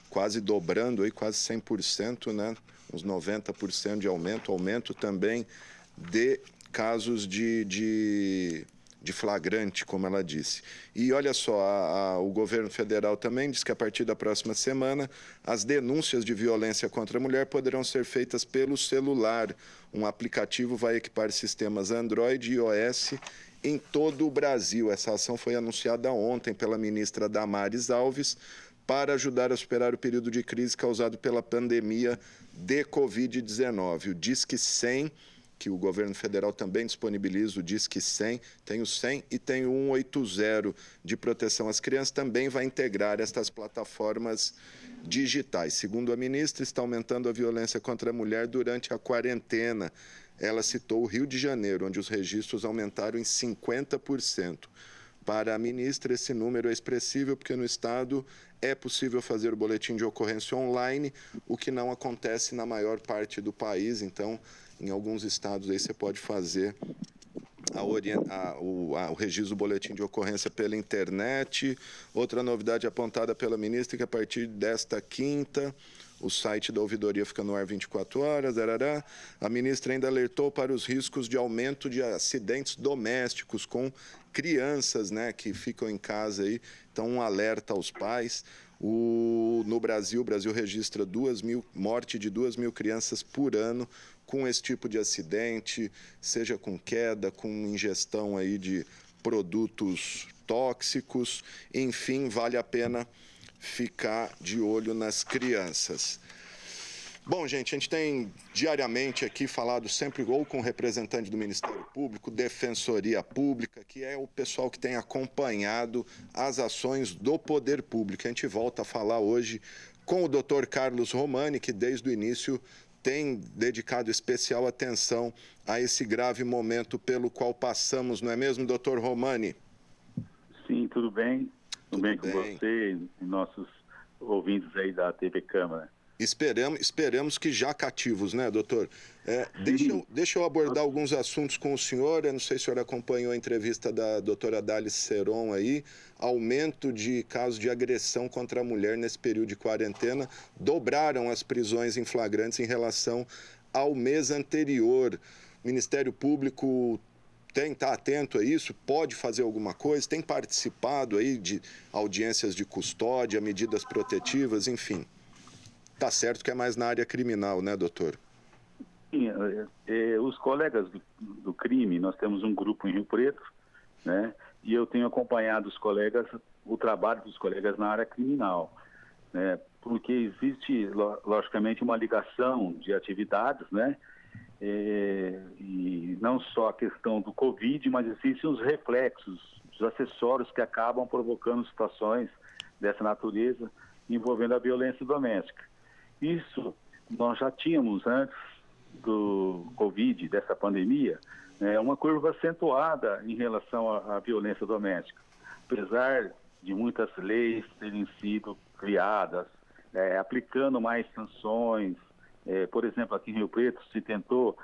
quase dobrando aí, quase 100%, né? Uns 90% de aumento também de casos de flagrante, como ela disse. E olha só, o governo federal também diz que a partir da próxima semana as denúncias de violência contra a mulher poderão ser feitas pelo celular. Um aplicativo vai equipar sistemas Android e iOS em todo o Brasil. Essa ação foi anunciada ontem pela ministra Damares Alves para ajudar a superar o período de crise causado pela pandemia de Covid-19. O Disque 100, que o governo federal também disponibiliza, o Disque 100, tem o 100 e tem o 180 de proteção às crianças, também vai integrar estas plataformas digitais. Segundo a ministra, está aumentando a violência contra a mulher durante a quarentena. Ela citou o Rio de Janeiro, onde os registros aumentaram em 50%. Para a ministra, esse número é expressivo porque no estado é possível fazer o boletim de ocorrência online, o que não acontece na maior parte do país. Então, em alguns estados aí você pode fazer o registro do boletim de ocorrência pela internet. Outra novidade apontada pela ministra é que a partir desta quinta, o site da ouvidoria fica no ar 24 horas. A ministra ainda alertou para os riscos de aumento de acidentes domésticos com crianças, né, que ficam em casa aí. Então, um alerta aos pais. No Brasil, o Brasil registra morte de 2.000 crianças por ano com esse tipo de acidente, seja com queda, com ingestão aí de produtos tóxicos. Enfim, vale a pena ficar de olho nas crianças. Bom, gente, a gente tem diariamente aqui falado sempre ou com o representante do Ministério Público, Defensoria Pública, que é o pessoal que tem acompanhado as ações do poder público. A gente volta a falar hoje com o Dr. Carlos Romani, que desde o início tem dedicado especial atenção a esse grave momento pelo qual passamos, não é mesmo, Dr. Romani? Sim, tudo bem. Tudo bem com você e nossos ouvintes aí da TV Câmara. Esperamos que já cativos, né, doutor? Deixa eu abordar alguns assuntos com o senhor. Eu não sei se o senhor acompanhou a entrevista da doutora Dálice Ceron aí. Aumento de casos de agressão contra a mulher nesse período de quarentena. Dobraram as prisões em flagrantes em relação ao mês anterior. O Ministério Público está atento a isso? Pode fazer alguma coisa? Tem participado aí de audiências de custódia, medidas protetivas, enfim? Tá certo que é mais na área criminal, né, doutor? Sim, os colegas do crime, nós temos um grupo em Rio Preto, né? E eu tenho acompanhado o trabalho dos colegas na área criminal, né? Porque existe, logicamente, uma ligação de atividades, né? E não só a questão do Covid, mas existem os reflexos, os acessórios que acabam provocando situações dessa natureza envolvendo a violência doméstica. Isso nós já tínhamos antes do Covid, dessa pandemia, uma curva acentuada em relação à violência doméstica. Apesar de muitas leis terem sido criadas, aplicando mais sanções. Por exemplo, aqui em Rio Preto se tentou,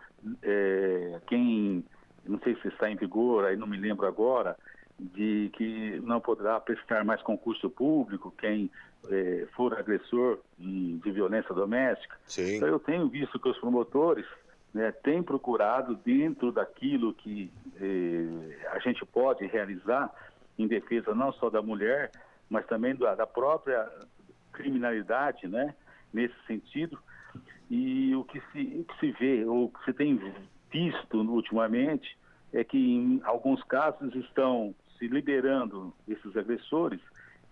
não sei se está em vigor, aí não me lembro agora, de que não poderá prestar mais concurso público quem for agressor de violência doméstica. Sim. Então eu tenho visto que os promotores têm procurado, dentro daquilo que a gente pode realizar em defesa não só da mulher, mas também da própria criminalidade, né, nesse sentido. E o que se vê, ou que se tem visto ultimamente, é que em alguns casos estão se liberando esses agressores,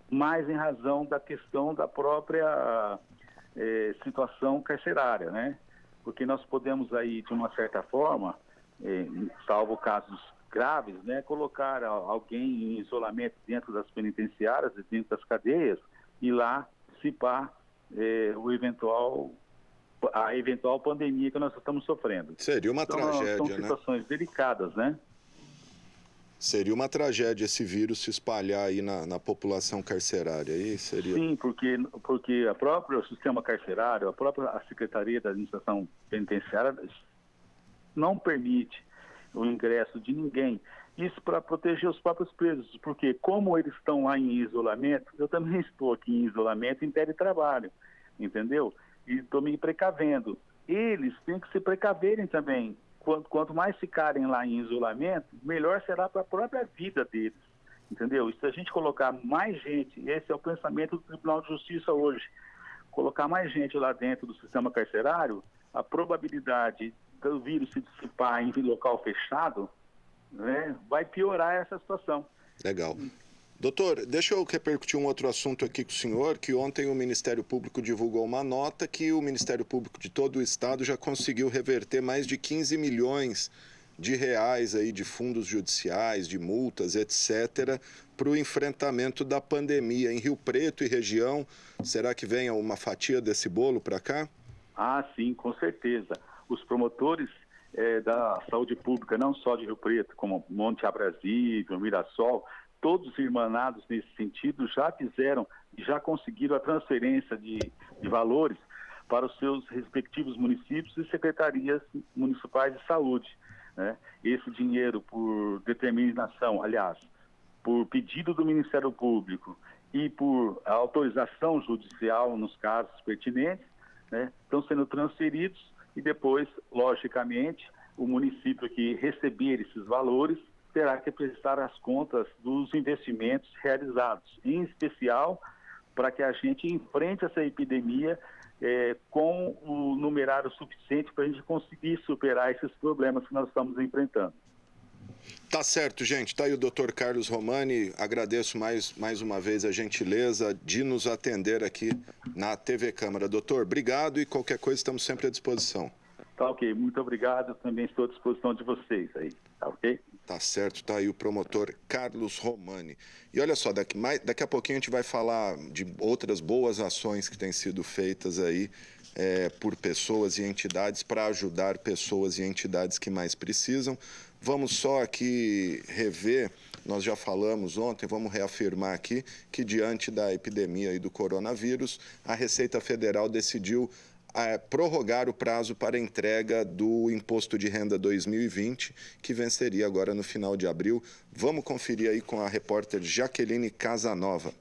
mais em razão da questão da própria situação carcerária, né? Porque nós podemos aí, de uma certa forma, salvo casos graves, né, colocar alguém em isolamento dentro das penitenciárias, dentro das cadeias, e lá dissipar a eventual pandemia que nós estamos sofrendo. Seria uma tragédia, são né? situações delicadas, né? Seria uma tragédia esse vírus se espalhar aí na população carcerária. Aí seria... Sim, porque o próprio sistema carcerário, a Secretaria da Administração Penitenciária não permite o ingresso de ninguém. Isso para proteger os próprios presos, porque como eles estão lá em isolamento, eu também estou aqui em isolamento em teletrabalho, entendeu? E estou me precavendo. Eles têm que se precaverem também. Quanto mais ficarem lá em isolamento, melhor será para a própria vida deles, entendeu? E se a gente colocar mais gente, esse é o pensamento do Tribunal de Justiça hoje, colocar mais gente lá dentro do sistema carcerário, a probabilidade do vírus se dissipar em local fechado, né, vai piorar essa situação. Legal. Doutor, deixa eu repercutir um outro assunto aqui com o senhor, que ontem o Ministério Público divulgou uma nota que o Ministério Público de todo o Estado já conseguiu reverter mais de 15 milhões de reais aí de fundos judiciais, de multas, etc., para o enfrentamento da pandemia em Rio Preto e região. Será que vem uma fatia desse bolo para cá? Ah, sim, com certeza. Os promotores da saúde pública, não só de Rio Preto, como Monte Aprazível, Mirassol, todos irmanados nesse sentido, já fizeram e já conseguiram a transferência de valores para os seus respectivos municípios e secretarias municipais de saúde, né? Esse dinheiro, por determinação, aliás, por pedido do Ministério Público e por autorização judicial nos casos pertinentes, né, estão sendo transferidos e depois, logicamente, o município que receber esses valores terá que prestar as contas dos investimentos realizados, em especial para que a gente enfrente essa epidemia com o numerário suficiente para a gente conseguir superar esses problemas que nós estamos enfrentando. Tá certo, gente. Tá aí o Dr. Carlos Romani. Agradeço mais uma vez a gentileza de nos atender aqui na TV Câmara. Doutor, obrigado e qualquer coisa estamos sempre à disposição. Tá ok, muito obrigado. Eu também estou à disposição de vocês aí, tá ok? Tá certo, tá aí o promotor Carlos Romani. E olha só, daqui a pouquinho a gente vai falar de outras boas ações que têm sido feitas aí por pessoas e entidades para ajudar pessoas e entidades que mais precisam. Vamos só aqui rever, nós já falamos ontem, vamos reafirmar aqui que diante da epidemia e do coronavírus, a Receita Federal decidiu prorrogar o prazo para entrega do Imposto de Renda 2020, que venceria agora no final de abril. Vamos conferir aí com a repórter Jaqueline Casanova.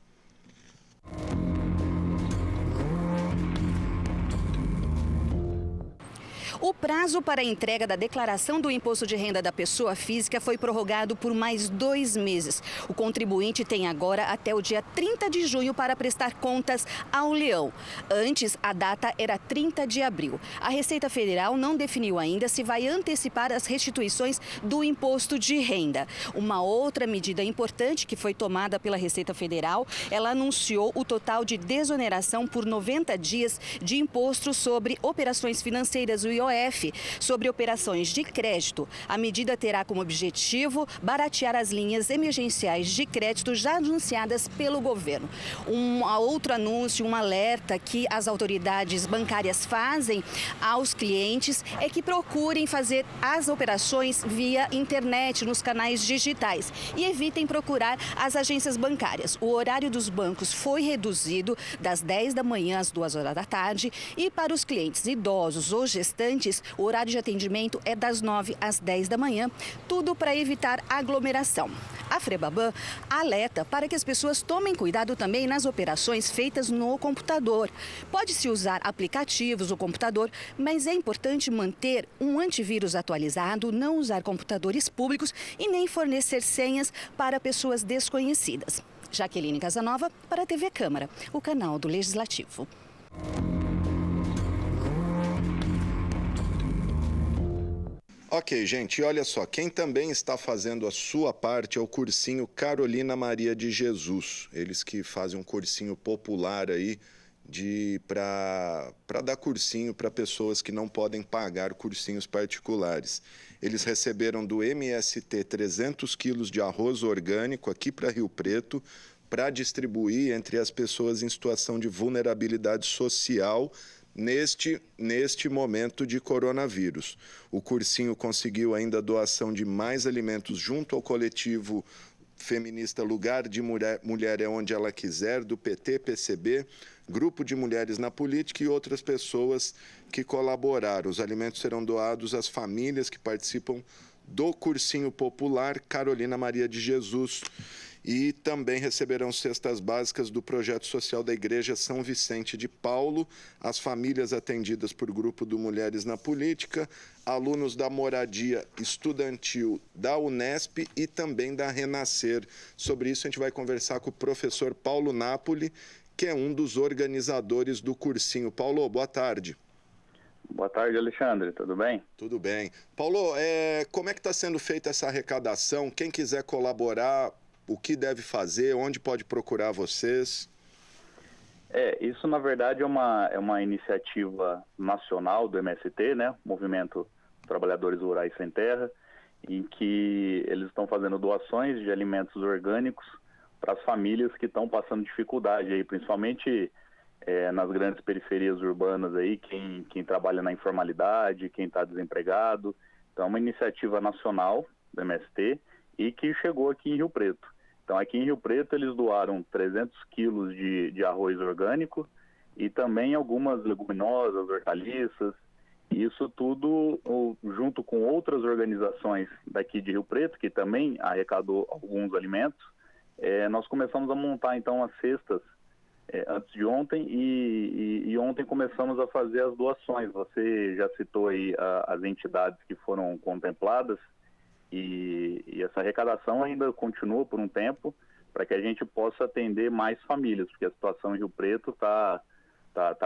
O prazo para a entrega da declaração do imposto de renda da pessoa física foi prorrogado por mais 2 meses. O contribuinte tem agora até o dia 30 de junho para prestar contas ao leão. Antes, a data era 30 de abril. A Receita Federal não definiu ainda se vai antecipar as restituições do imposto de renda. Uma outra medida importante que foi tomada pela Receita Federal, ela anunciou o total de desoneração por 90 dias de imposto sobre operações financeiras, o IOF, PROF sobre operações de crédito. A medida terá como objetivo baratear as linhas emergenciais de crédito já anunciadas pelo governo. Um outro anúncio, um alerta que as autoridades bancárias fazem aos clientes é que procurem fazer as operações via internet, nos canais digitais, e evitem procurar as agências bancárias. O horário dos bancos foi reduzido das 10 da manhã às 2 horas da tarde e para os clientes idosos ou gestantes, o horário de atendimento é das 9 às 10 da manhã, tudo para evitar aglomeração. A FEBABAN alerta para que as pessoas tomem cuidado também nas operações feitas no computador. Pode-se usar aplicativos no computador, mas é importante manter um antivírus atualizado, não usar computadores públicos e nem fornecer senhas para pessoas desconhecidas. Jaqueline Casanova, para a TV Câmara, o canal do Legislativo. Ok, gente, olha só, quem também está fazendo a sua parte é o cursinho Carolina Maria de Jesus. Eles que fazem um cursinho popular aí para dar cursinho para pessoas que não podem pagar cursinhos particulares. Eles receberam do MST 300 quilos de arroz orgânico aqui para Rio Preto para distribuir entre as pessoas em situação de vulnerabilidade social neste momento de coronavírus. O cursinho conseguiu ainda a doação de mais alimentos junto ao coletivo feminista Lugar de Mulher é Onde Ela Quiser, do PT, PCB, Grupo de Mulheres na Política e outras pessoas que colaboraram. Os alimentos serão doados às famílias que participam do cursinho popular Carolina Maria de Jesus. E também receberão cestas básicas do projeto social da Igreja São Vicente de Paulo, as famílias atendidas por Grupo de Mulheres na Política, alunos da moradia estudantil da Unesp e também da Renascer. Sobre isso a gente vai conversar com o professor Paulo Napoli, que é um dos organizadores do cursinho. Paulo, boa tarde. Boa tarde, Alexandre. Tudo bem? Tudo bem. Paulo, como é que está sendo feita essa arrecadação? Quem quiser colaborar, o que deve fazer? Onde pode procurar vocês? Isso na verdade é uma iniciativa nacional do MST, né? Movimento Trabalhadores Rurais Sem Terra, em que eles estão fazendo doações de alimentos orgânicos para as famílias que estão passando dificuldade aí, principalmente nas grandes periferias urbanas aí, quem trabalha na informalidade, quem está desempregado. Então é uma iniciativa nacional do MST e que chegou aqui em Rio Preto. Então, aqui em Rio Preto, eles doaram 300 quilos de arroz orgânico e também algumas leguminosas, hortaliças. Isso tudo junto com outras organizações daqui de Rio Preto, que também arrecadou alguns alimentos. Nós começamos a montar, então, as cestas antes de ontem e ontem começamos a fazer as doações. Você já citou aí as entidades que foram contempladas. E essa arrecadação ainda continua por um tempo para que a gente possa atender mais famílias, porque a situação em Rio Preto tá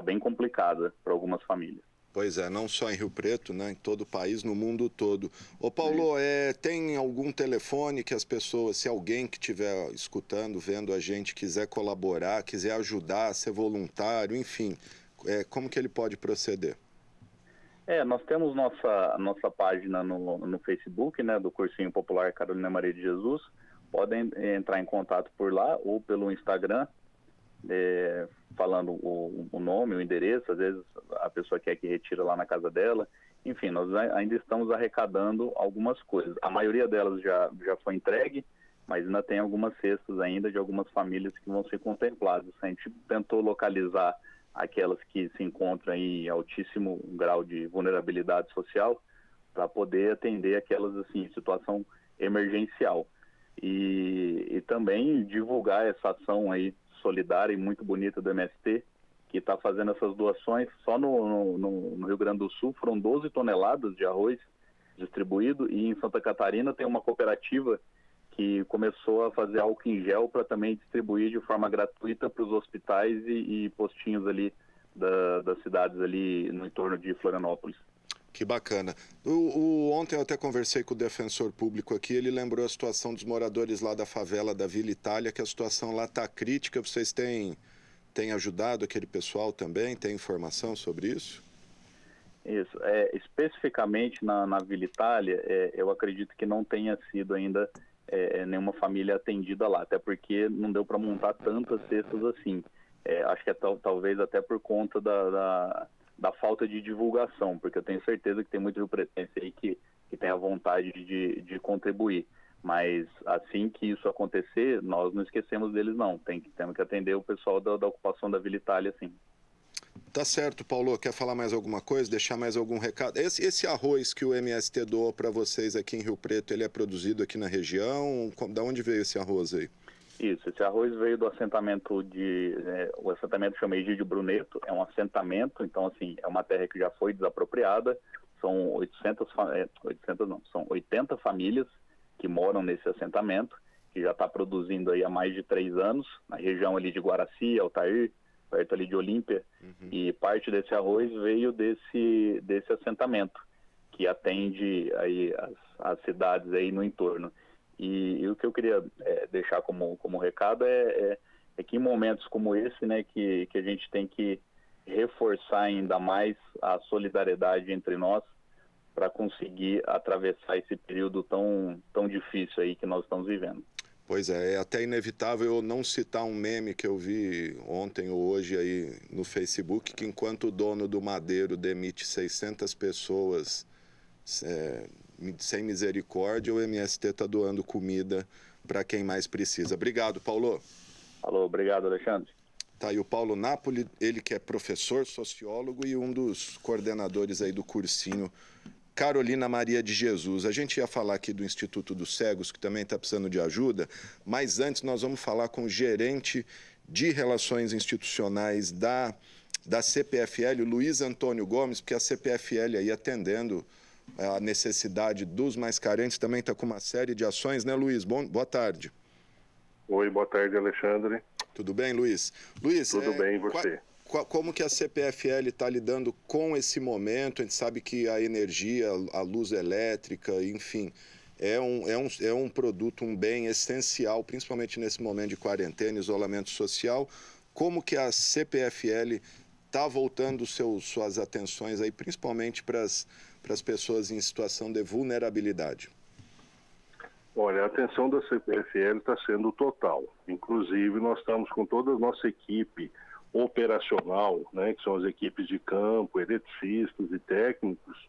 bem complicada para algumas famílias. Pois é, não só em Rio Preto, né, em todo o país, no mundo todo. Ô Paulo, tem algum telefone que as pessoas, se alguém que estiver escutando, vendo a gente, quiser colaborar, quiser ajudar, ser voluntário, enfim, como que ele pode proceder? Nós temos nossa página no Facebook, né, do Cursinho Popular Carolina Maria de Jesus. Podem entrar em contato por lá ou pelo Instagram, falando o nome, o endereço. Às vezes a pessoa quer que retira lá na casa dela. Enfim, nós ainda estamos arrecadando algumas coisas. A maioria delas já foi entregue, mas ainda tem algumas cestas ainda de algumas famílias que vão ser contempladas. A gente tentou localizar aquelas que se encontram em altíssimo grau de vulnerabilidade social, para poder atender aquelas assim, em situação emergencial. E também divulgar essa ação aí solidária e muito bonita do MST, que está fazendo essas doações. Só no Rio Grande do Sul foram 12 toneladas de arroz distribuído, e em Santa Catarina tem uma cooperativa que começou a fazer álcool em gel para também distribuir de forma gratuita para os hospitais e postinhos ali das cidades ali no entorno de Florianópolis. Que bacana. Ontem eu até conversei com o defensor público aqui, ele lembrou a situação dos moradores lá da favela da Vila Itália, que a situação lá está crítica. Vocês têm ajudado aquele pessoal também? Tem informação sobre isso? Isso. Especificamente na Vila Itália, eu acredito que não tenha sido ainda nenhuma família atendida lá, até porque não deu para montar tantas cestas assim. Acho que talvez até por conta da falta de divulgação, porque eu tenho certeza que tem muito riopretense aí que tem a vontade de contribuir. Mas assim que isso acontecer, nós não esquecemos deles não. Temos que atender o pessoal da ocupação da Vila Itália, sim. Tá certo, Paulo. Quer falar mais alguma coisa? Deixar mais algum recado? Esse arroz que o MST doou para vocês aqui em Rio Preto, ele é produzido aqui na região? Da onde veio esse arroz aí? Isso, esse arroz veio do assentamento o assentamento chama Egídio Bruneto, é um assentamento, então assim, é uma terra que já foi desapropriada, são 80 famílias que moram nesse assentamento, que já está produzindo aí há mais de 3 anos, na região ali de Guaraci, Altair, perto ali de Olímpia, e parte desse arroz veio desse assentamento, que atende aí as cidades aí no entorno. E o que eu queria deixar como recado é que em momentos como esse, né, que a gente tem que reforçar ainda mais a solidariedade entre nós para conseguir atravessar esse período tão difícil aí que nós estamos vivendo. Pois é até inevitável eu não citar um meme que eu vi ontem ou hoje aí no Facebook, que enquanto o dono do Madeiro demite 600 pessoas sem misericórdia, o MST está doando comida para quem mais precisa. Obrigado, Paulo. Alô, obrigado, Alexandre. Tá aí o Paulo Napoli, ele que é professor, sociólogo e um dos coordenadores aí do cursinho Carolina Maria de Jesus. A gente ia falar aqui do Instituto dos Cegos, que também está precisando de ajuda, mas antes nós vamos falar com o gerente de Relações Institucionais da CPFL, o Luiz Antônio Gomes, porque a CPFL aí atendendo a necessidade dos mais carentes também está com uma série de ações, né, Luiz? Boa tarde. Oi, boa tarde, Alexandre. Tudo bem, Luiz? Luiz, tudo bem, e você? Como que a CPFL está lidando com esse momento? A gente sabe que a energia, a luz elétrica, enfim, é um produto, um bem essencial, principalmente nesse momento de quarentena, isolamento social. Como que a CPFL está voltando suas atenções aí, principalmente para as pessoas em situação de vulnerabilidade? Olha, a atenção da CPFL está sendo total. Inclusive, nós estamos com toda a nossa equipe operacional, né, que são as equipes de campo, eletricistas e técnicos,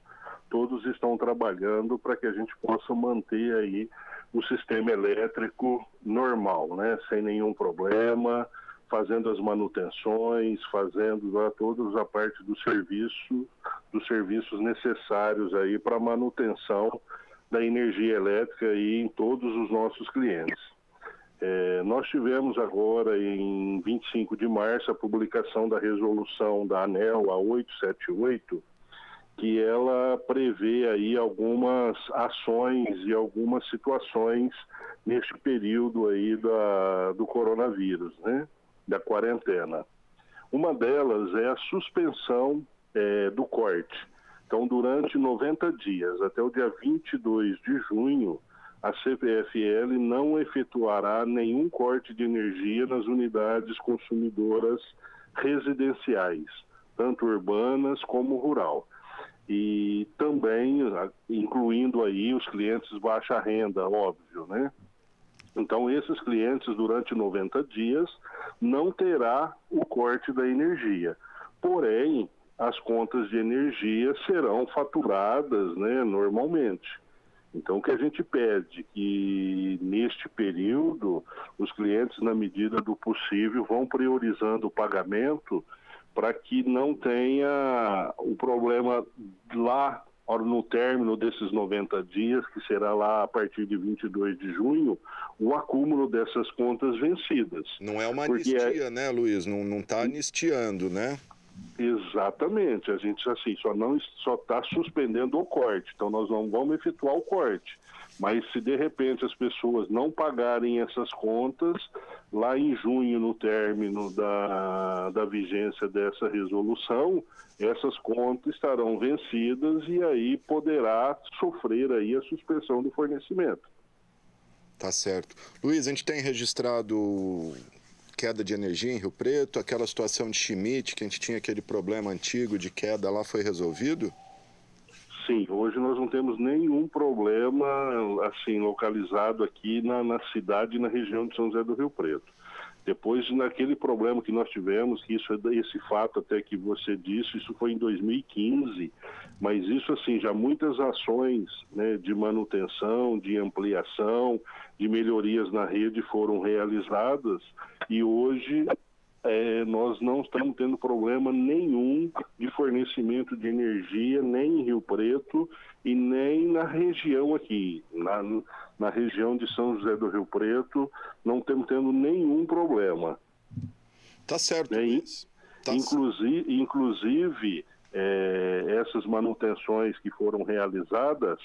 todos estão trabalhando para que a gente possa manter aí o sistema elétrico normal, né, sem nenhum problema, fazendo as manutenções, fazendo lá toda a parte dos serviços necessários aí para a manutenção da energia elétrica aí em todos os nossos clientes. Nós tivemos agora, em 25 de março, a publicação da resolução da ANEEL, a 878, que ela prevê aí algumas ações e algumas situações neste período aí do coronavírus, né, da quarentena. Uma delas é a suspensão do corte. Então, durante 90 dias, até o dia 22 de junho, a CPFL não efetuará nenhum corte de energia nas unidades consumidoras residenciais, tanto urbanas como rural. E também incluindo aí os clientes baixa renda, óbvio, né? Então, esses clientes, durante 90 dias, não terá o corte da energia. Porém, as contas de energia serão faturadas, né, normalmente. Então, o que a gente pede que, neste período, os clientes, na medida do possível, vão priorizando o pagamento para que não tenha o problema lá no término desses 90 dias, que será lá a partir de 22 de junho, o acúmulo dessas contas vencidas. Não é uma anistia, né, Luiz? Não está anistiando, né? Exatamente, a gente assim só está suspendendo o corte, então nós não vamos efetuar o corte, mas se de repente as pessoas não pagarem essas contas, lá em junho, no término da vigência dessa resolução, essas contas estarão vencidas e aí poderá sofrer aí a suspensão do fornecimento. Tá certo. Luiz, a gente tem registrado queda de energia em Rio Preto, aquela situação de Schmidt, que a gente tinha aquele problema antigo de queda lá, foi resolvido? Sim, hoje nós não temos nenhum problema assim localizado aqui na cidade e na região de São José do Rio Preto. Depois, naquele problema que nós tivemos, que esse fato até que você disse, isso foi em 2015, mas isso assim, já muitas ações, né, de manutenção, de ampliação, de melhorias na rede foram realizadas e hoje nós não estamos tendo problema nenhum de fornecimento de energia, nem em Rio Preto e nem na região aqui. Na região de São José do Rio Preto, não estamos tendo nenhum problema. Tá certo, Luiz. Inclusive essas manutenções que foram realizadas,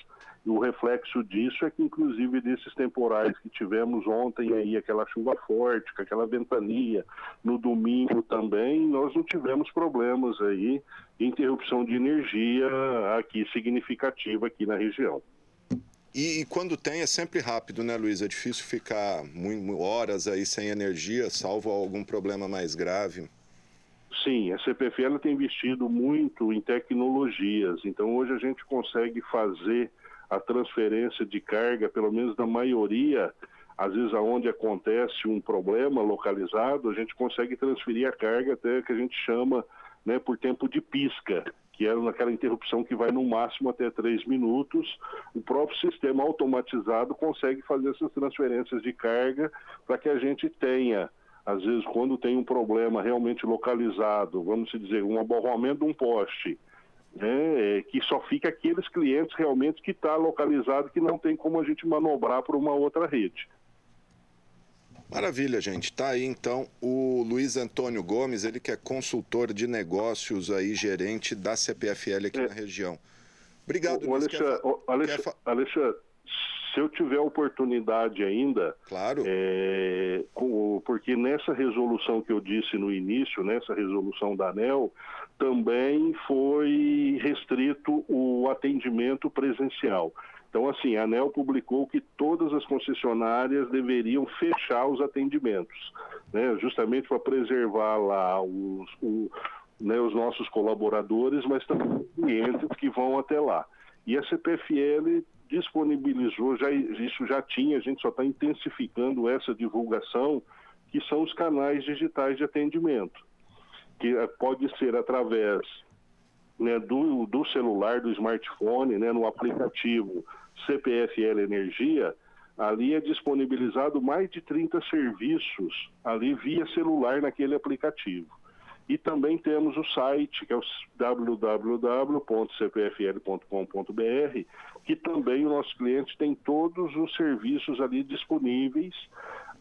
o reflexo disso é que, inclusive, desses temporais que tivemos ontem aí, aquela chuva forte, com aquela ventania, no domingo também, nós não tivemos problemas aí, interrupção de energia aqui significativa aqui na região. E quando tem é sempre rápido, né, Luiz? É difícil ficar horas aí sem energia, salvo algum problema mais grave. Sim, a CPFL tem investido muito em tecnologias, então hoje a gente consegue fazer a transferência de carga, pelo menos na maioria, às vezes aonde acontece um problema localizado, a gente consegue transferir a carga até que a gente chama, né, por tempo de pisca, que é naquela interrupção que vai no máximo até 3 minutos. O próprio sistema automatizado consegue fazer essas transferências de carga para que a gente tenha, às vezes, quando tem um problema realmente localizado, vamos dizer, um aborramento de um poste, que só fica aqueles clientes realmente que está localizado, que não tem como a gente manobrar para uma outra rede. Maravilha, gente. Tá aí, então, o Luiz Antônio Gomes, ele que é consultor de negócios aí, gerente da CPFL aqui na região. Obrigado, Luiz. Alexandre, se eu tiver oportunidade ainda, claro. Porque nessa resolução que eu disse no início, nessa resolução da ANEEL, também foi restrito o atendimento presencial. Então, assim, a ANEEL publicou que todas as concessionárias deveriam fechar os atendimentos, né, justamente para preservar lá os nossos colaboradores, mas também os clientes que vão até lá. E a CPFL disponibilizou, isso já tinha, a gente só está intensificando essa divulgação, que são os canais digitais de atendimento, que pode ser através, né, do celular, do smartphone, né, no aplicativo CPFL Energia. Ali é disponibilizado mais de 30 serviços ali via celular naquele aplicativo. E também temos o site, que é o www.cpfl.com.br, que também o nosso cliente tem todos os serviços ali disponíveis,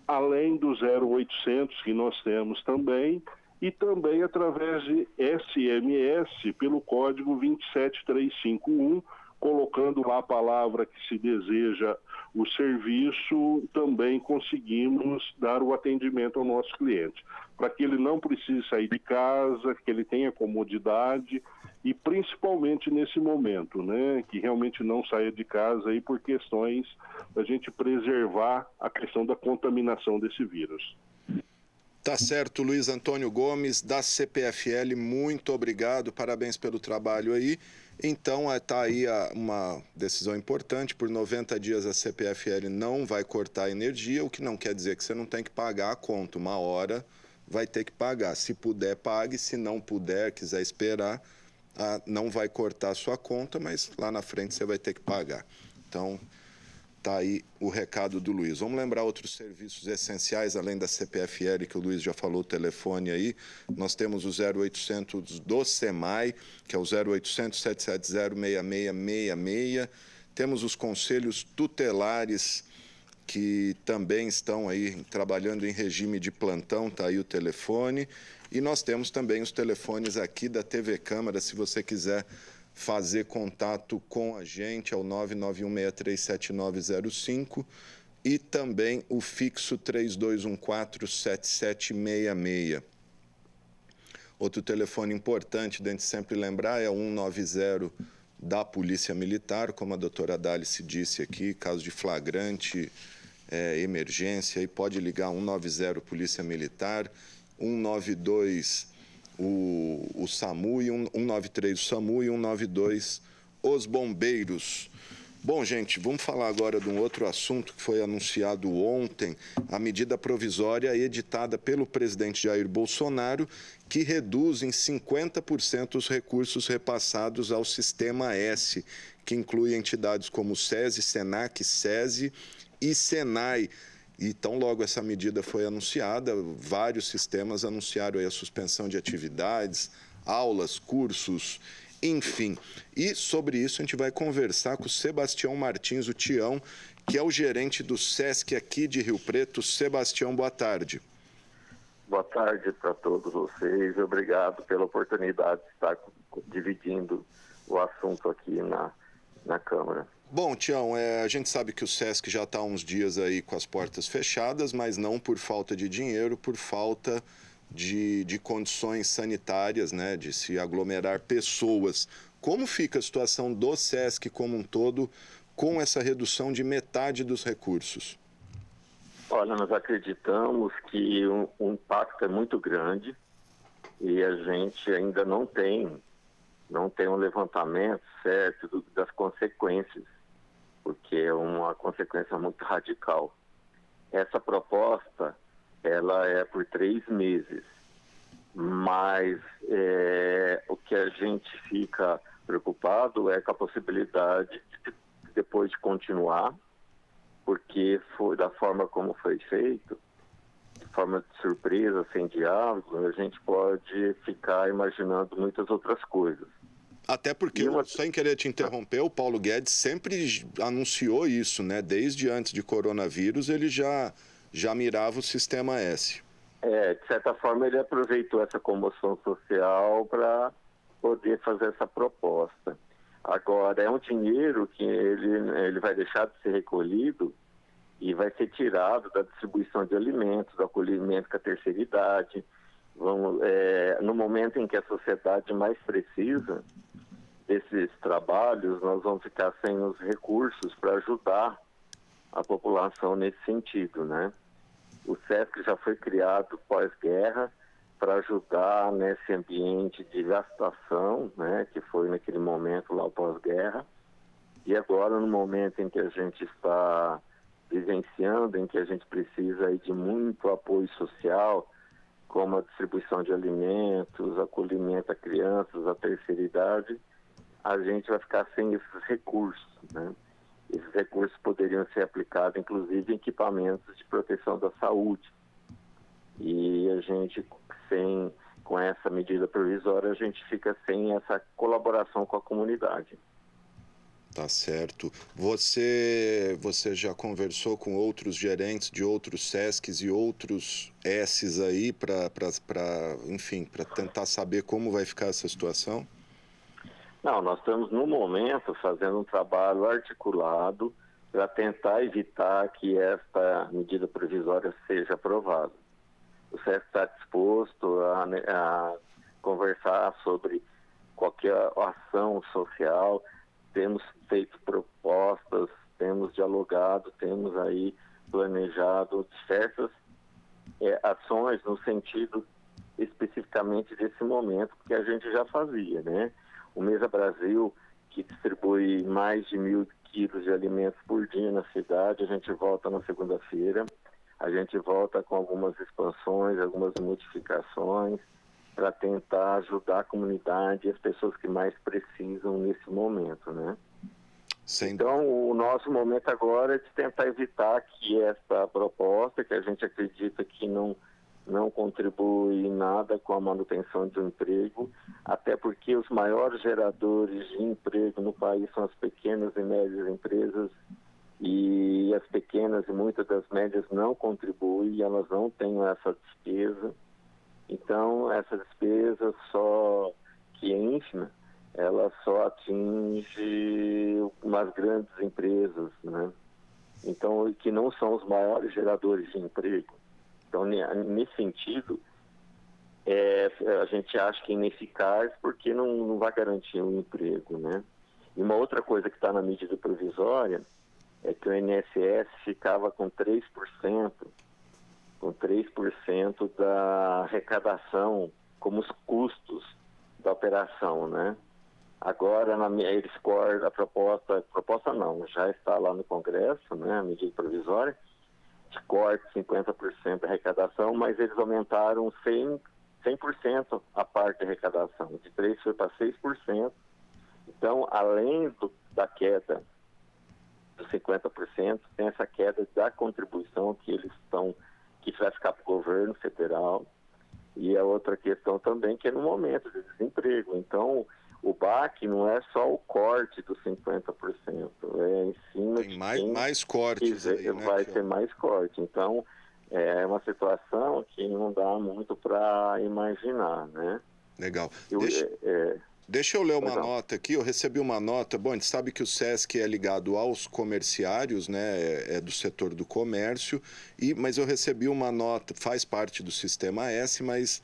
além do 0800 que nós temos também, e também através de SMS pelo código 27351, colocando lá a palavra que se deseja o serviço, também conseguimos dar o atendimento ao nosso cliente, para que ele não precise sair de casa, que ele tenha comodidade e principalmente nesse momento, né, que realmente não saia de casa aí por questões da gente preservar a questão da contaminação desse vírus. Tá certo, Luiz Antônio Gomes, da CPFL, muito obrigado, parabéns pelo trabalho aí. Então, está aí uma decisão importante, por 90 dias a CPFL não vai cortar a energia, o que não quer dizer que você não tem que pagar a conta, uma hora vai ter que pagar. Se puder, pague, se não puder, quiser esperar, não vai cortar a sua conta, mas lá na frente você vai ter que pagar. Então, tá aí o recado do Luiz. Vamos lembrar outros serviços essenciais, além da CPFL, que o Luiz já falou o telefone aí. Nós temos o 0800 do SEMAI, que é o 0800 770 6666. Temos os conselhos tutelares, que também estão aí trabalhando em regime de plantão, tá aí o telefone. E nós temos também os telefones aqui da TV Câmara, se você quiser fazer contato com a gente, é o 991637905 e também o fixo 3214-7766. Outro telefone importante, de a gente sempre lembrar, é o 190 da Polícia Militar, como a doutora Dálice disse aqui, caso de flagrante, emergência, e pode ligar 190 Polícia Militar, 192 o SAMU, e 193 o SAMU e 192 os bombeiros. Bom, gente, vamos falar agora de um outro assunto que foi anunciado ontem, a medida provisória editada pelo presidente Jair Bolsonaro, que reduz em 50% os recursos repassados ao Sistema S, que inclui entidades como SESI, SENAC, SESI e SENAI. Então, logo essa medida foi anunciada, vários sistemas anunciaram aí a suspensão de atividades, aulas, cursos, enfim. E sobre isso a gente vai conversar com o Sebastião Martins, o Tião, que é o gerente do SESC aqui de Rio Preto. Sebastião, boa tarde. Boa tarde para todos vocês. Obrigado pela oportunidade de estar dividindo o assunto aqui na Câmara. Bom, Tião, a gente sabe que o SESC já está há uns dias aí com as portas fechadas, mas não por falta de dinheiro, por falta de condições sanitárias, né, de se aglomerar pessoas. Como fica a situação do SESC como um todo com essa redução de metade dos recursos? Olha, nós acreditamos que o impacto é muito grande e a gente ainda não tem um levantamento certo das consequências, porque é uma consequência muito radical. Essa proposta, ela é por 3 meses, mas o que a gente fica preocupado é com a possibilidade de, depois de continuar, porque foi da forma como foi feito, de forma de surpresa, sem diálogo, a gente pode ficar imaginando muitas outras coisas. Até porque, sem querer te interromper, o Paulo Guedes sempre anunciou isso, né? Desde antes de coronavírus, ele já mirava o Sistema S. De certa forma, ele aproveitou essa comoção social para poder fazer essa proposta. Agora, é um dinheiro que ele vai deixar de ser recolhido e vai ser tirado da distribuição de alimentos, do acolhimento com a terceira idade. No momento em que a sociedade mais precisa desses trabalhos, nós vamos ficar sem os recursos para ajudar a população nesse sentido, né? O SESC já foi criado pós-guerra para ajudar nesse ambiente de gastação, né, que foi naquele momento lá pós-guerra, e agora no momento em que a gente está vivenciando, em que a gente precisa aí de muito apoio social, como a distribuição de alimentos, acolhimento a crianças, a terceira idade, a gente vai ficar sem esses recursos, né? Esses recursos poderiam ser aplicados, inclusive, em equipamentos de proteção da saúde. E a gente, com essa medida provisória, a gente fica sem essa colaboração com a comunidade. Tá certo. Você já conversou com outros gerentes de outros SESCs e outros S's aí para tentar saber como vai ficar essa situação? Não, nós estamos, no momento, fazendo um trabalho articulado para tentar evitar que esta medida provisória seja aprovada. O SESC está disposto a conversar sobre qualquer ação social, temos feito propostas, temos dialogado, temos aí planejado diversas ações no sentido especificamente desse momento que a gente já fazia, né? O Mesa Brasil, que distribui mais de 1.000 quilos de alimentos por dia na cidade, a gente volta na segunda-feira, a gente volta com algumas expansões, algumas modificações, para tentar ajudar a comunidade e as pessoas que mais precisam nesse momento, né? Então, o nosso momento agora é de tentar evitar que essa proposta, que a gente acredita que não contribui em nada com a manutenção do emprego, até porque os maiores geradores de emprego no país são as pequenas e médias empresas, e as pequenas e muitas das médias não contribuem, elas não têm essa despesa. Então, essa despesa só que é ínfima, ela só atinge umas grandes empresas, né? Então, que não são os maiores geradores de emprego. Então, nesse sentido, a gente acha que é ineficaz porque não vai garantir um emprego, né? E uma outra coisa que está na medida provisória é que o INSS ficava com 3% da arrecadação como os custos da operação, né? Agora, eles cortam a proposta não, já está lá no Congresso, né, a medida provisória, de corte 50% da arrecadação, mas eles aumentaram 100% a parte da arrecadação, de 3% foi para 6%. Então, além da queda dos 50%, tem essa queda da contribuição que vai ficar para o governo federal. E a outra questão também, que é no momento de desemprego. Então, o BAC não é só o corte dos 50%, é em cima tem mais cortes aí, né? Vai ter mais corte. Então, é uma situação que não dá muito para imaginar, né? Legal. Deixa eu ler uma nota aqui, eu recebi uma nota, bom, a gente sabe que o SESC é ligado aos comerciários, né, é do setor do comércio, mas eu recebi uma nota, faz parte do Sistema S, mas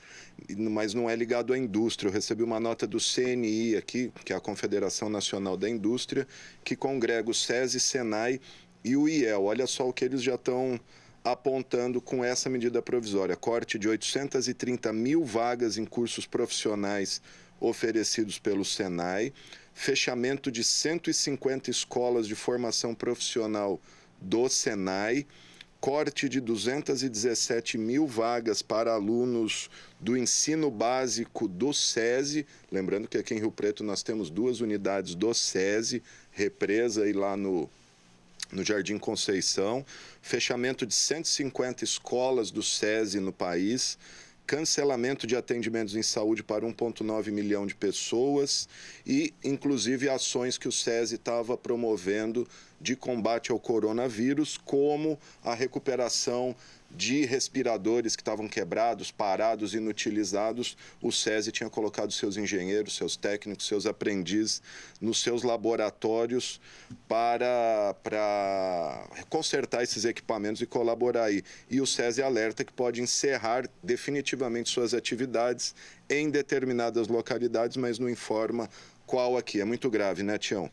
não é ligado à indústria. Eu recebi uma nota do CNI aqui, que é a Confederação Nacional da Indústria, que congrega o SESI, SENAI e o IEL. Olha só o que eles já estão apontando com essa medida provisória. Corte de 830 mil vagas em cursos profissionais oferecidos pelo SENAI, fechamento de 150 escolas de formação profissional do SENAI, corte de 217 mil vagas para alunos do ensino básico do SESI, lembrando que aqui em Rio Preto nós temos 2 unidades do SESI, Represa e lá no Jardim Conceição, fechamento de 150 escolas do SESI no país, cancelamento de atendimentos em saúde para 1,9 milhão de pessoas e, inclusive, ações que o SESI estava promovendo de combate ao coronavírus, como a recuperação de respiradores que estavam quebrados, parados, inutilizados. O SESI tinha colocado seus engenheiros, seus técnicos, seus aprendizes nos seus laboratórios para consertar esses equipamentos e colaborar aí. E o SESI alerta que pode encerrar definitivamente suas atividades em determinadas localidades, mas não informa qual aqui. É muito grave, né, Tião?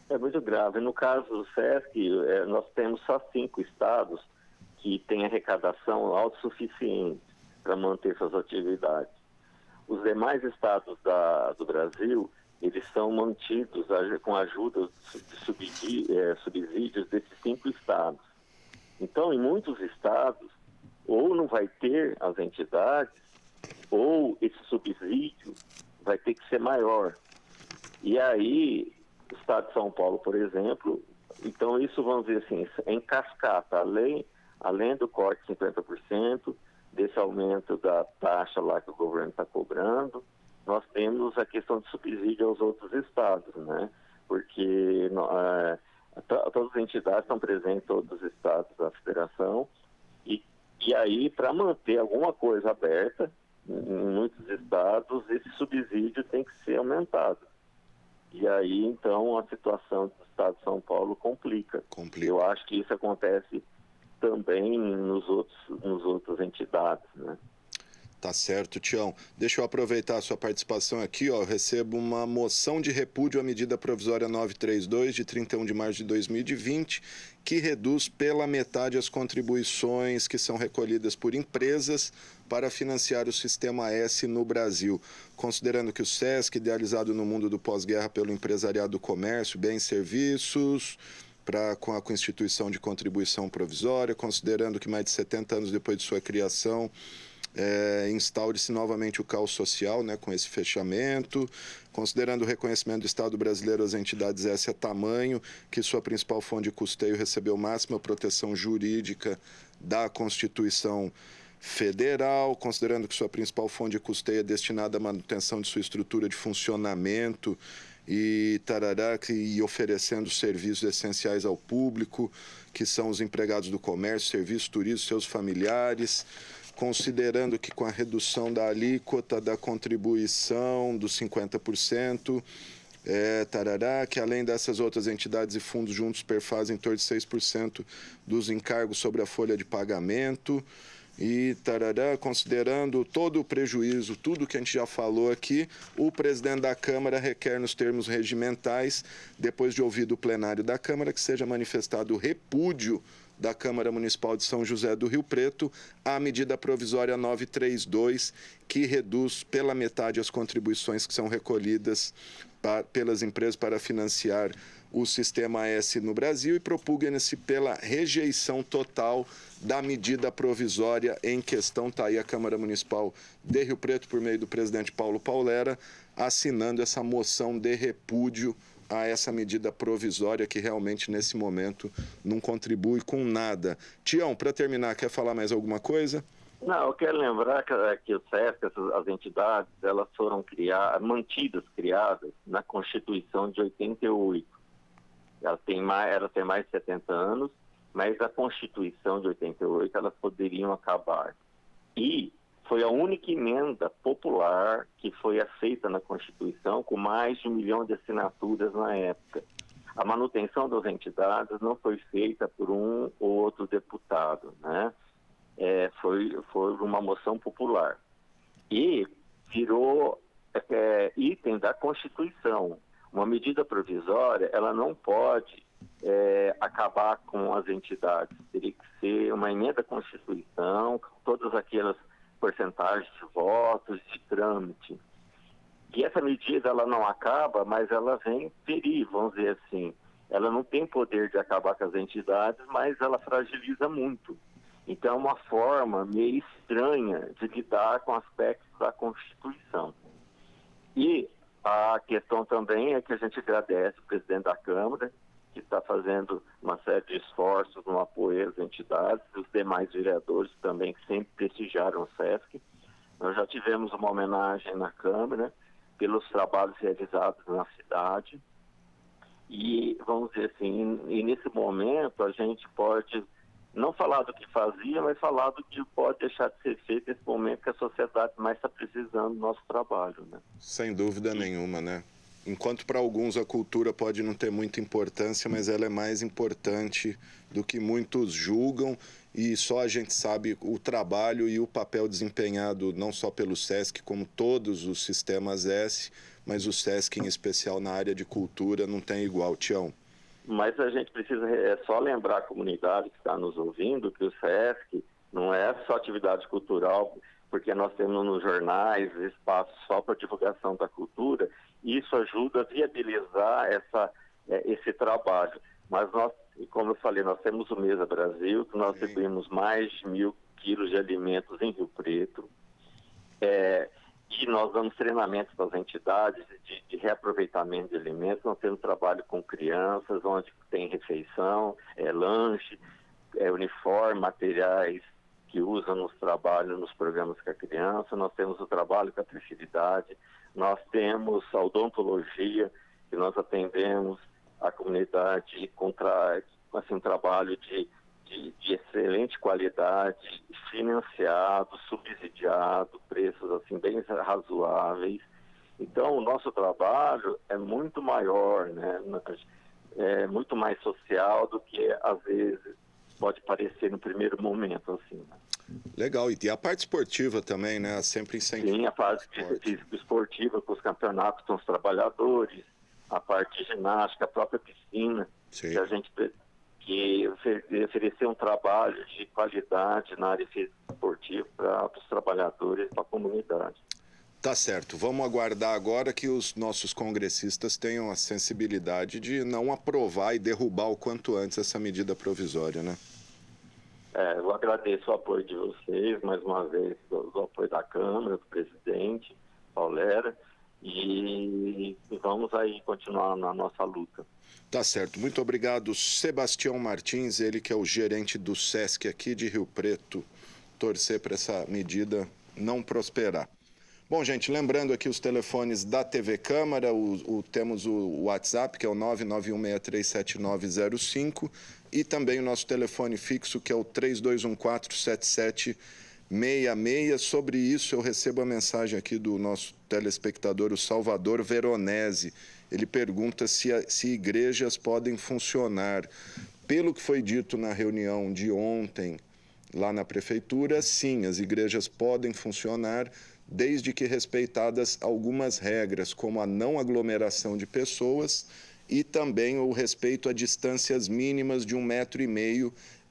É muito grave. No caso do SESC, nós temos só 5 estados que têm arrecadação autossuficiente para manter suas atividades. Os demais estados do Brasil, eles são mantidos com a ajuda de subsídios desses 5 estados. Então, em muitos estados, ou não vai ter as entidades, ou esse subsídio vai ter que ser maior. E aí, o estado de São Paulo, por exemplo, então isso, vamos dizer assim, em cascata, além do corte de 50%, desse aumento da taxa lá que o governo está cobrando, nós temos a questão de subsídio aos outros estados, né? Porque todas as entidades estão presentes em todos os estados da federação e aí, para manter alguma coisa aberta, em muitos estados, esse subsídio tem que ser aumentado. E aí, então, a situação do estado de São Paulo complica. Eu acho que isso acontece também nos outras entidades, né? Tá certo, Tião. Deixa eu aproveitar a sua participação aqui, ó. Eu recebo uma moção de repúdio à medida provisória 932, de 31 de março de 2020, que reduz pela metade as contribuições que são recolhidas por empresas para financiar o Sistema S no Brasil. Considerando que o SESC, idealizado no mundo do pós-guerra pelo empresariado do comércio, bens e serviços, com a constituição de contribuição provisória, considerando que mais de 70 anos depois de sua criação, instaure-se novamente o caos social, né, com esse fechamento, considerando o reconhecimento do Estado brasileiro às entidades S a tamanho que sua principal fonte de custeio recebeu máxima proteção jurídica da Constituição Federal, considerando que sua principal fonte de custeio é destinada à manutenção de sua estrutura de funcionamento e oferecendo serviços essenciais ao público, que são os empregados do comércio, serviço, turismo, seus familiares, considerando que com a redução da alíquota da contribuição dos 50%, que além dessas outras entidades e fundos juntos perfazem em torno de 6% dos encargos sobre a folha de pagamento, e considerando todo o prejuízo, tudo que a gente já falou aqui, o presidente da Câmara requer nos termos regimentais, depois de ouvido o plenário da Câmara, que seja manifestado o repúdio da Câmara Municipal de São José do Rio Preto, a medida provisória 932, que reduz pela metade as contribuições que são recolhidas pelas empresas para financiar o Sistema S no Brasil, e propugna-se pela rejeição total da medida provisória em questão. Está aí a Câmara Municipal de Rio Preto, por meio do presidente Paulo Paulera, assinando essa moção de repúdio a essa medida provisória que realmente, nesse momento, não contribui com nada. Tião, para terminar, quer falar mais alguma coisa? Não, eu quero lembrar que o SESC, as entidades, elas foram criadas na Constituição de 88. Elas têm mais de 70 anos, mas a Constituição de 88 elas poderiam acabar. E foi a única emenda popular que foi aceita na Constituição, com mais de 1 milhão de assinaturas na época. A manutenção das entidades não foi feita por um ou outro deputado, né? Foi uma moção popular. E virou item da Constituição. Uma medida provisória, ela não pode acabar com as entidades. Teria que ser uma emenda à Constituição, com todas aquelas porcentagens de votos, de trâmite. E essa medida, ela não acaba, mas ela vem ferir, vamos dizer assim. Ela não tem poder de acabar com as entidades, mas ela fragiliza muito. Então, é uma forma meio estranha de lidar com aspectos da Constituição. E a questão também é que a gente agradece o presidente da Câmara, que está fazendo uma série de esforços no apoio às entidades, e os demais vereadores também, que sempre prestigiaram o SESC. Nós já tivemos uma homenagem na Câmara pelos trabalhos realizados na cidade. E, vamos dizer assim, e nesse momento a gente pode não falar do que fazia, mas falar do que pode deixar de ser feito nesse momento que a sociedade mais está precisando do nosso trabalho, né? Sem dúvida nenhuma, né? Enquanto para alguns a cultura pode não ter muita importância, mas ela é mais importante do que muitos julgam, e só a gente sabe o trabalho e o papel desempenhado não só pelo SESC, como todos os sistemas S, mas o SESC em especial na área de cultura não tem igual. Tião. Mas a gente precisa só lembrar a comunidade que está nos ouvindo que o SESC não é só atividade cultural, porque nós temos nos jornais espaços só para divulgação da cultura, e isso ajuda a viabilizar esse trabalho. Mas nós, como eu falei, nós temos o Mesa Brasil, que nós distribuímos mais de 1.000 quilos de alimentos em Rio Preto, e nós damos treinamentos para as entidades de reaproveitamento de alimentos. Nós temos trabalho com crianças, onde tem refeição, lanche, uniforme, materiais que usam nos trabalhos, nos programas com a criança. Nós temos o trabalho com a terceiridade, nós temos a odontologia, que nós atendemos a comunidade com um trabalho de excelente qualidade, financiado, subsidiado, preços assim bem razoáveis. Então, o nosso trabalho é muito maior, né? É muito mais social do que às vezes pode parecer no primeiro momento, assim. Legal, e a parte esportiva também, né? Sempre incentiva. Sim, a parte esportiva com os campeonatos com os trabalhadores, a parte de ginástica, a própria piscina, que a gente oferecer um trabalho de qualidade na área esportiva para os trabalhadores e para a comunidade. Tá certo. Vamos aguardar agora que os nossos congressistas tenham a sensibilidade de não aprovar e derrubar o quanto antes essa medida provisória, né? Eu agradeço o apoio de vocês, mais uma vez, o apoio da Câmara, do presidente, Paulera, e vamos aí continuar na nossa luta. Tá certo. Muito obrigado, Sebastião Martins, ele que é o gerente do SESC aqui de Rio Preto, torcer para essa medida não prosperar. Bom, gente, lembrando aqui os telefones da TV Câmara, temos o WhatsApp, que é o 991637905, e também o nosso telefone fixo, que é o 32147766. Sobre isso, eu recebo a mensagem aqui do nosso telespectador, o Salvador Veronese. Ele pergunta se igrejas podem funcionar. Pelo que foi dito na reunião de ontem, lá na Prefeitura, sim, as igrejas podem funcionar, desde que respeitadas algumas regras, como a não aglomeração de pessoas e também o respeito a distâncias mínimas de 1,5 metro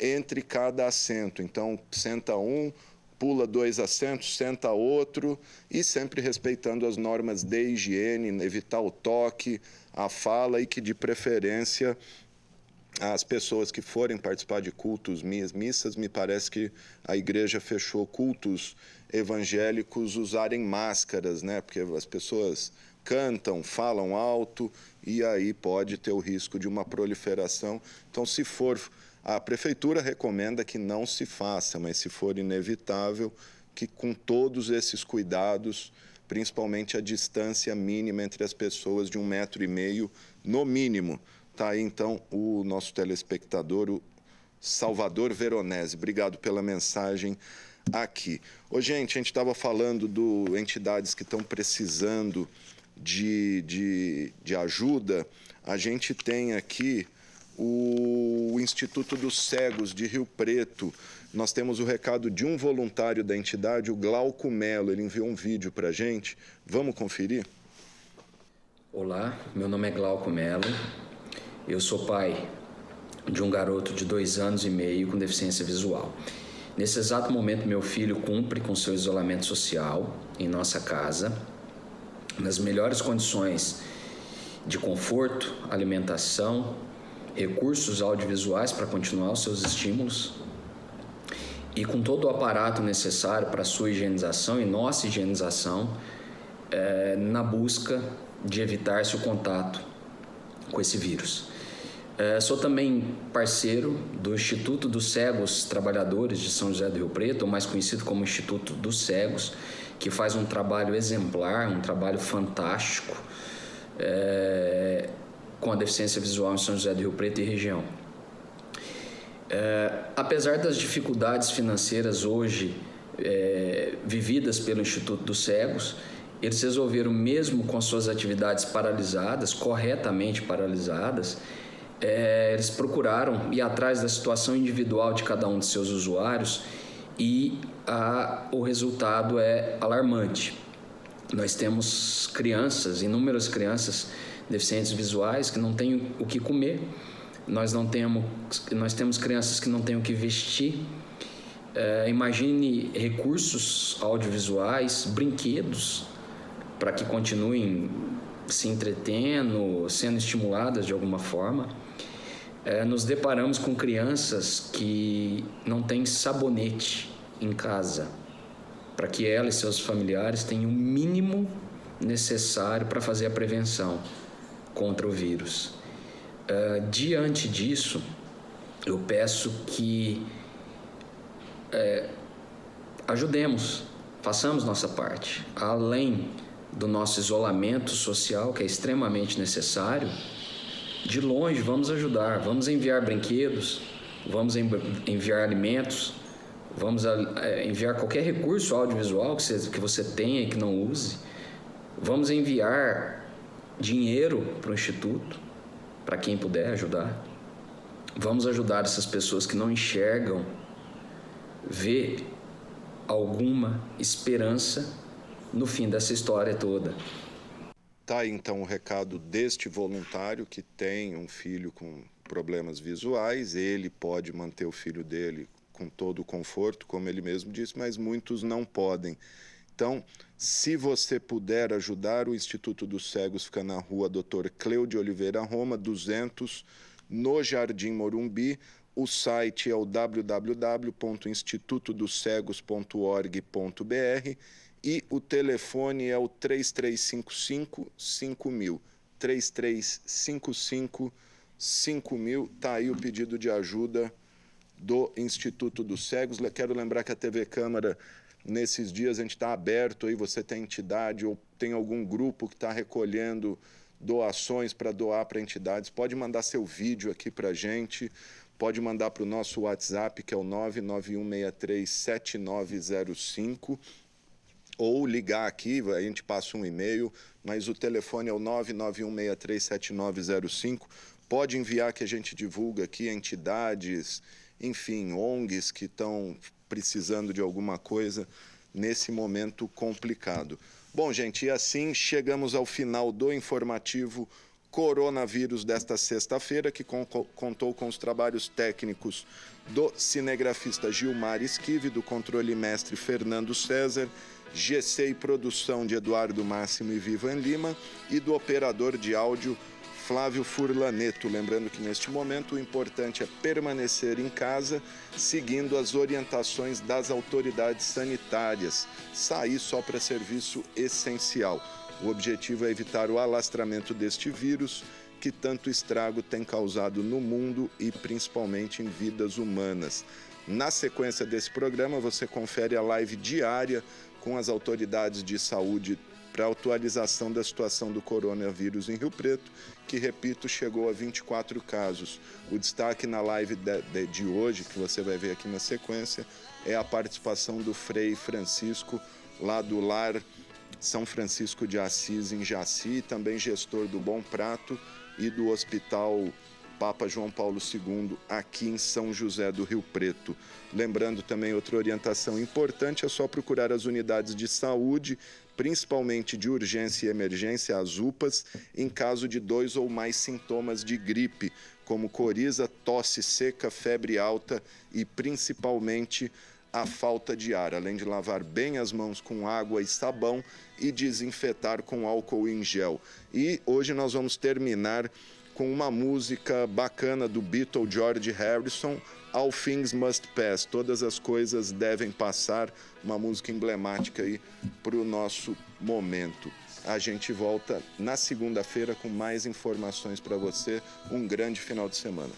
entre cada assento. Então, senta um, pula 2 assentos, senta outro, e sempre respeitando as normas de higiene, evitar o toque, a fala, e que, de preferência, as pessoas que forem participar de cultos, missas, me parece que a igreja fechou cultos evangélicos usarem máscaras, né? Porque as pessoas cantam, falam alto, e aí pode ter o risco de uma proliferação. Então, se for, a prefeitura recomenda que não se faça, mas se for inevitável, que com todos esses cuidados, principalmente a distância mínima entre as pessoas de 1,5 metro, no mínimo. Está aí, então, o nosso telespectador, o Salvador Veronese. Obrigado pela mensagem aqui. Ô, gente, a gente estava falando de entidades que estão precisando de ajuda. A gente tem aqui o Instituto dos Cegos de Rio Preto. Nós temos o recado de um voluntário da entidade, o Glauco Melo. Ele enviou um vídeo para a gente. Vamos conferir? Olá, meu nome é Glauco Melo. Eu sou pai de um garoto de 2 anos e meio com deficiência visual. Nesse exato momento, meu filho cumpre com seu isolamento social em nossa casa, nas melhores condições de conforto, alimentação, recursos audiovisuais para continuar os seus estímulos e com todo o aparato necessário para a sua higienização e nossa higienização, na busca de evitar-se o contato com esse vírus. Sou também parceiro do Instituto dos Cegos Trabalhadores de São José do Rio Preto, ou mais conhecido como Instituto dos Cegos, que faz um trabalho exemplar, um trabalho fantástico com a deficiência visual em São José do Rio Preto e região. Apesar das dificuldades financeiras hoje vividas pelo Instituto dos Cegos, eles resolveram, mesmo com suas atividades paralisadas, corretamente paralisadas, eles procuraram ir atrás da situação individual de cada um de seus usuários e o resultado é alarmante. Nós temos crianças, inúmeras crianças deficientes visuais que não têm o que comer, nós temos crianças que não têm o que vestir. Imagine recursos audiovisuais, brinquedos, para que continuem se entretendo, sendo estimuladas de alguma forma. Nos deparamos com crianças que não têm sabonete em casa, para que ela e seus familiares tenham o mínimo necessário para fazer a prevenção contra o vírus. Diante disso, eu peço que ajudemos, façamos nossa parte, além do nosso isolamento social, que é extremamente necessário. De longe, vamos ajudar, vamos enviar brinquedos, vamos enviar alimentos, vamos enviar qualquer recurso audiovisual que você tenha e que não use. Vamos enviar dinheiro para o Instituto, para quem puder ajudar. Vamos ajudar essas pessoas que não enxergam, ver alguma esperança no fim dessa história toda. Tá aí, então, o recado deste voluntário que tem um filho com problemas visuais. Ele pode manter o filho dele com todo o conforto, como ele mesmo disse, mas muitos não podem. Então, se você puder ajudar, o Instituto dos Cegos fica na rua Dr. Cleude Oliveira Roma, 200, no Jardim Morumbi. O site é o www.institutodoscegos.org.br e o telefone é o 3355-5000. 3355-5000. Está aí o pedido de ajuda do Instituto dos Cegos. Quero lembrar que a TV Câmara, nesses dias, a gente está aberto aí. Você tem entidade ou tem algum grupo que está recolhendo doações para doar para entidades, pode mandar seu vídeo aqui para a gente. Pode mandar para o nosso WhatsApp, que é o 991637905, ou ligar aqui, a gente passa um e-mail, mas o telefone é o 991637905. Pode enviar que a gente divulga aqui entidades, enfim, ONGs que estão precisando de alguma coisa nesse momento complicado. Bom, gente, e assim chegamos ao final do informativo coronavírus desta sexta-feira, que contou com os trabalhos técnicos do cinegrafista Gilmar Esquive, do controle mestre Fernando César, GC e produção de Eduardo Máximo e Vivan Lima e do operador de áudio Flávio Furlaneto. Lembrando que neste momento o importante é permanecer em casa, seguindo as orientações das autoridades sanitárias, sair só para serviço essencial. O objetivo é evitar o alastramento deste vírus, que tanto estrago tem causado no mundo e principalmente em vidas humanas. Na sequência desse programa, você confere a live diária com as autoridades de saúde para atualização da situação do coronavírus em Rio Preto, que, repito, chegou a 24 casos. O destaque na live de hoje, que você vai ver aqui na sequência, é a participação do Frei Francisco, lá do Lar São Francisco de Assis, em Jaci, também gestor do Bom Prato e do Hospital Papa João Paulo II, aqui em São José do Rio Preto. Lembrando também, outra orientação importante é só procurar as unidades de saúde, principalmente de urgência e emergência, as UPAs, em caso de 2 ou mais sintomas de gripe, como coriza, tosse seca, febre alta e principalmente a falta de ar, além de lavar bem as mãos com água e sabão e desinfetar com álcool em gel. E hoje nós vamos terminar com uma música bacana do Beatle George Harrison, All Things Must Pass, Todas as Coisas Devem Passar, uma música emblemática aí para o nosso momento. A gente volta na segunda-feira com mais informações para você. Um grande final de semana.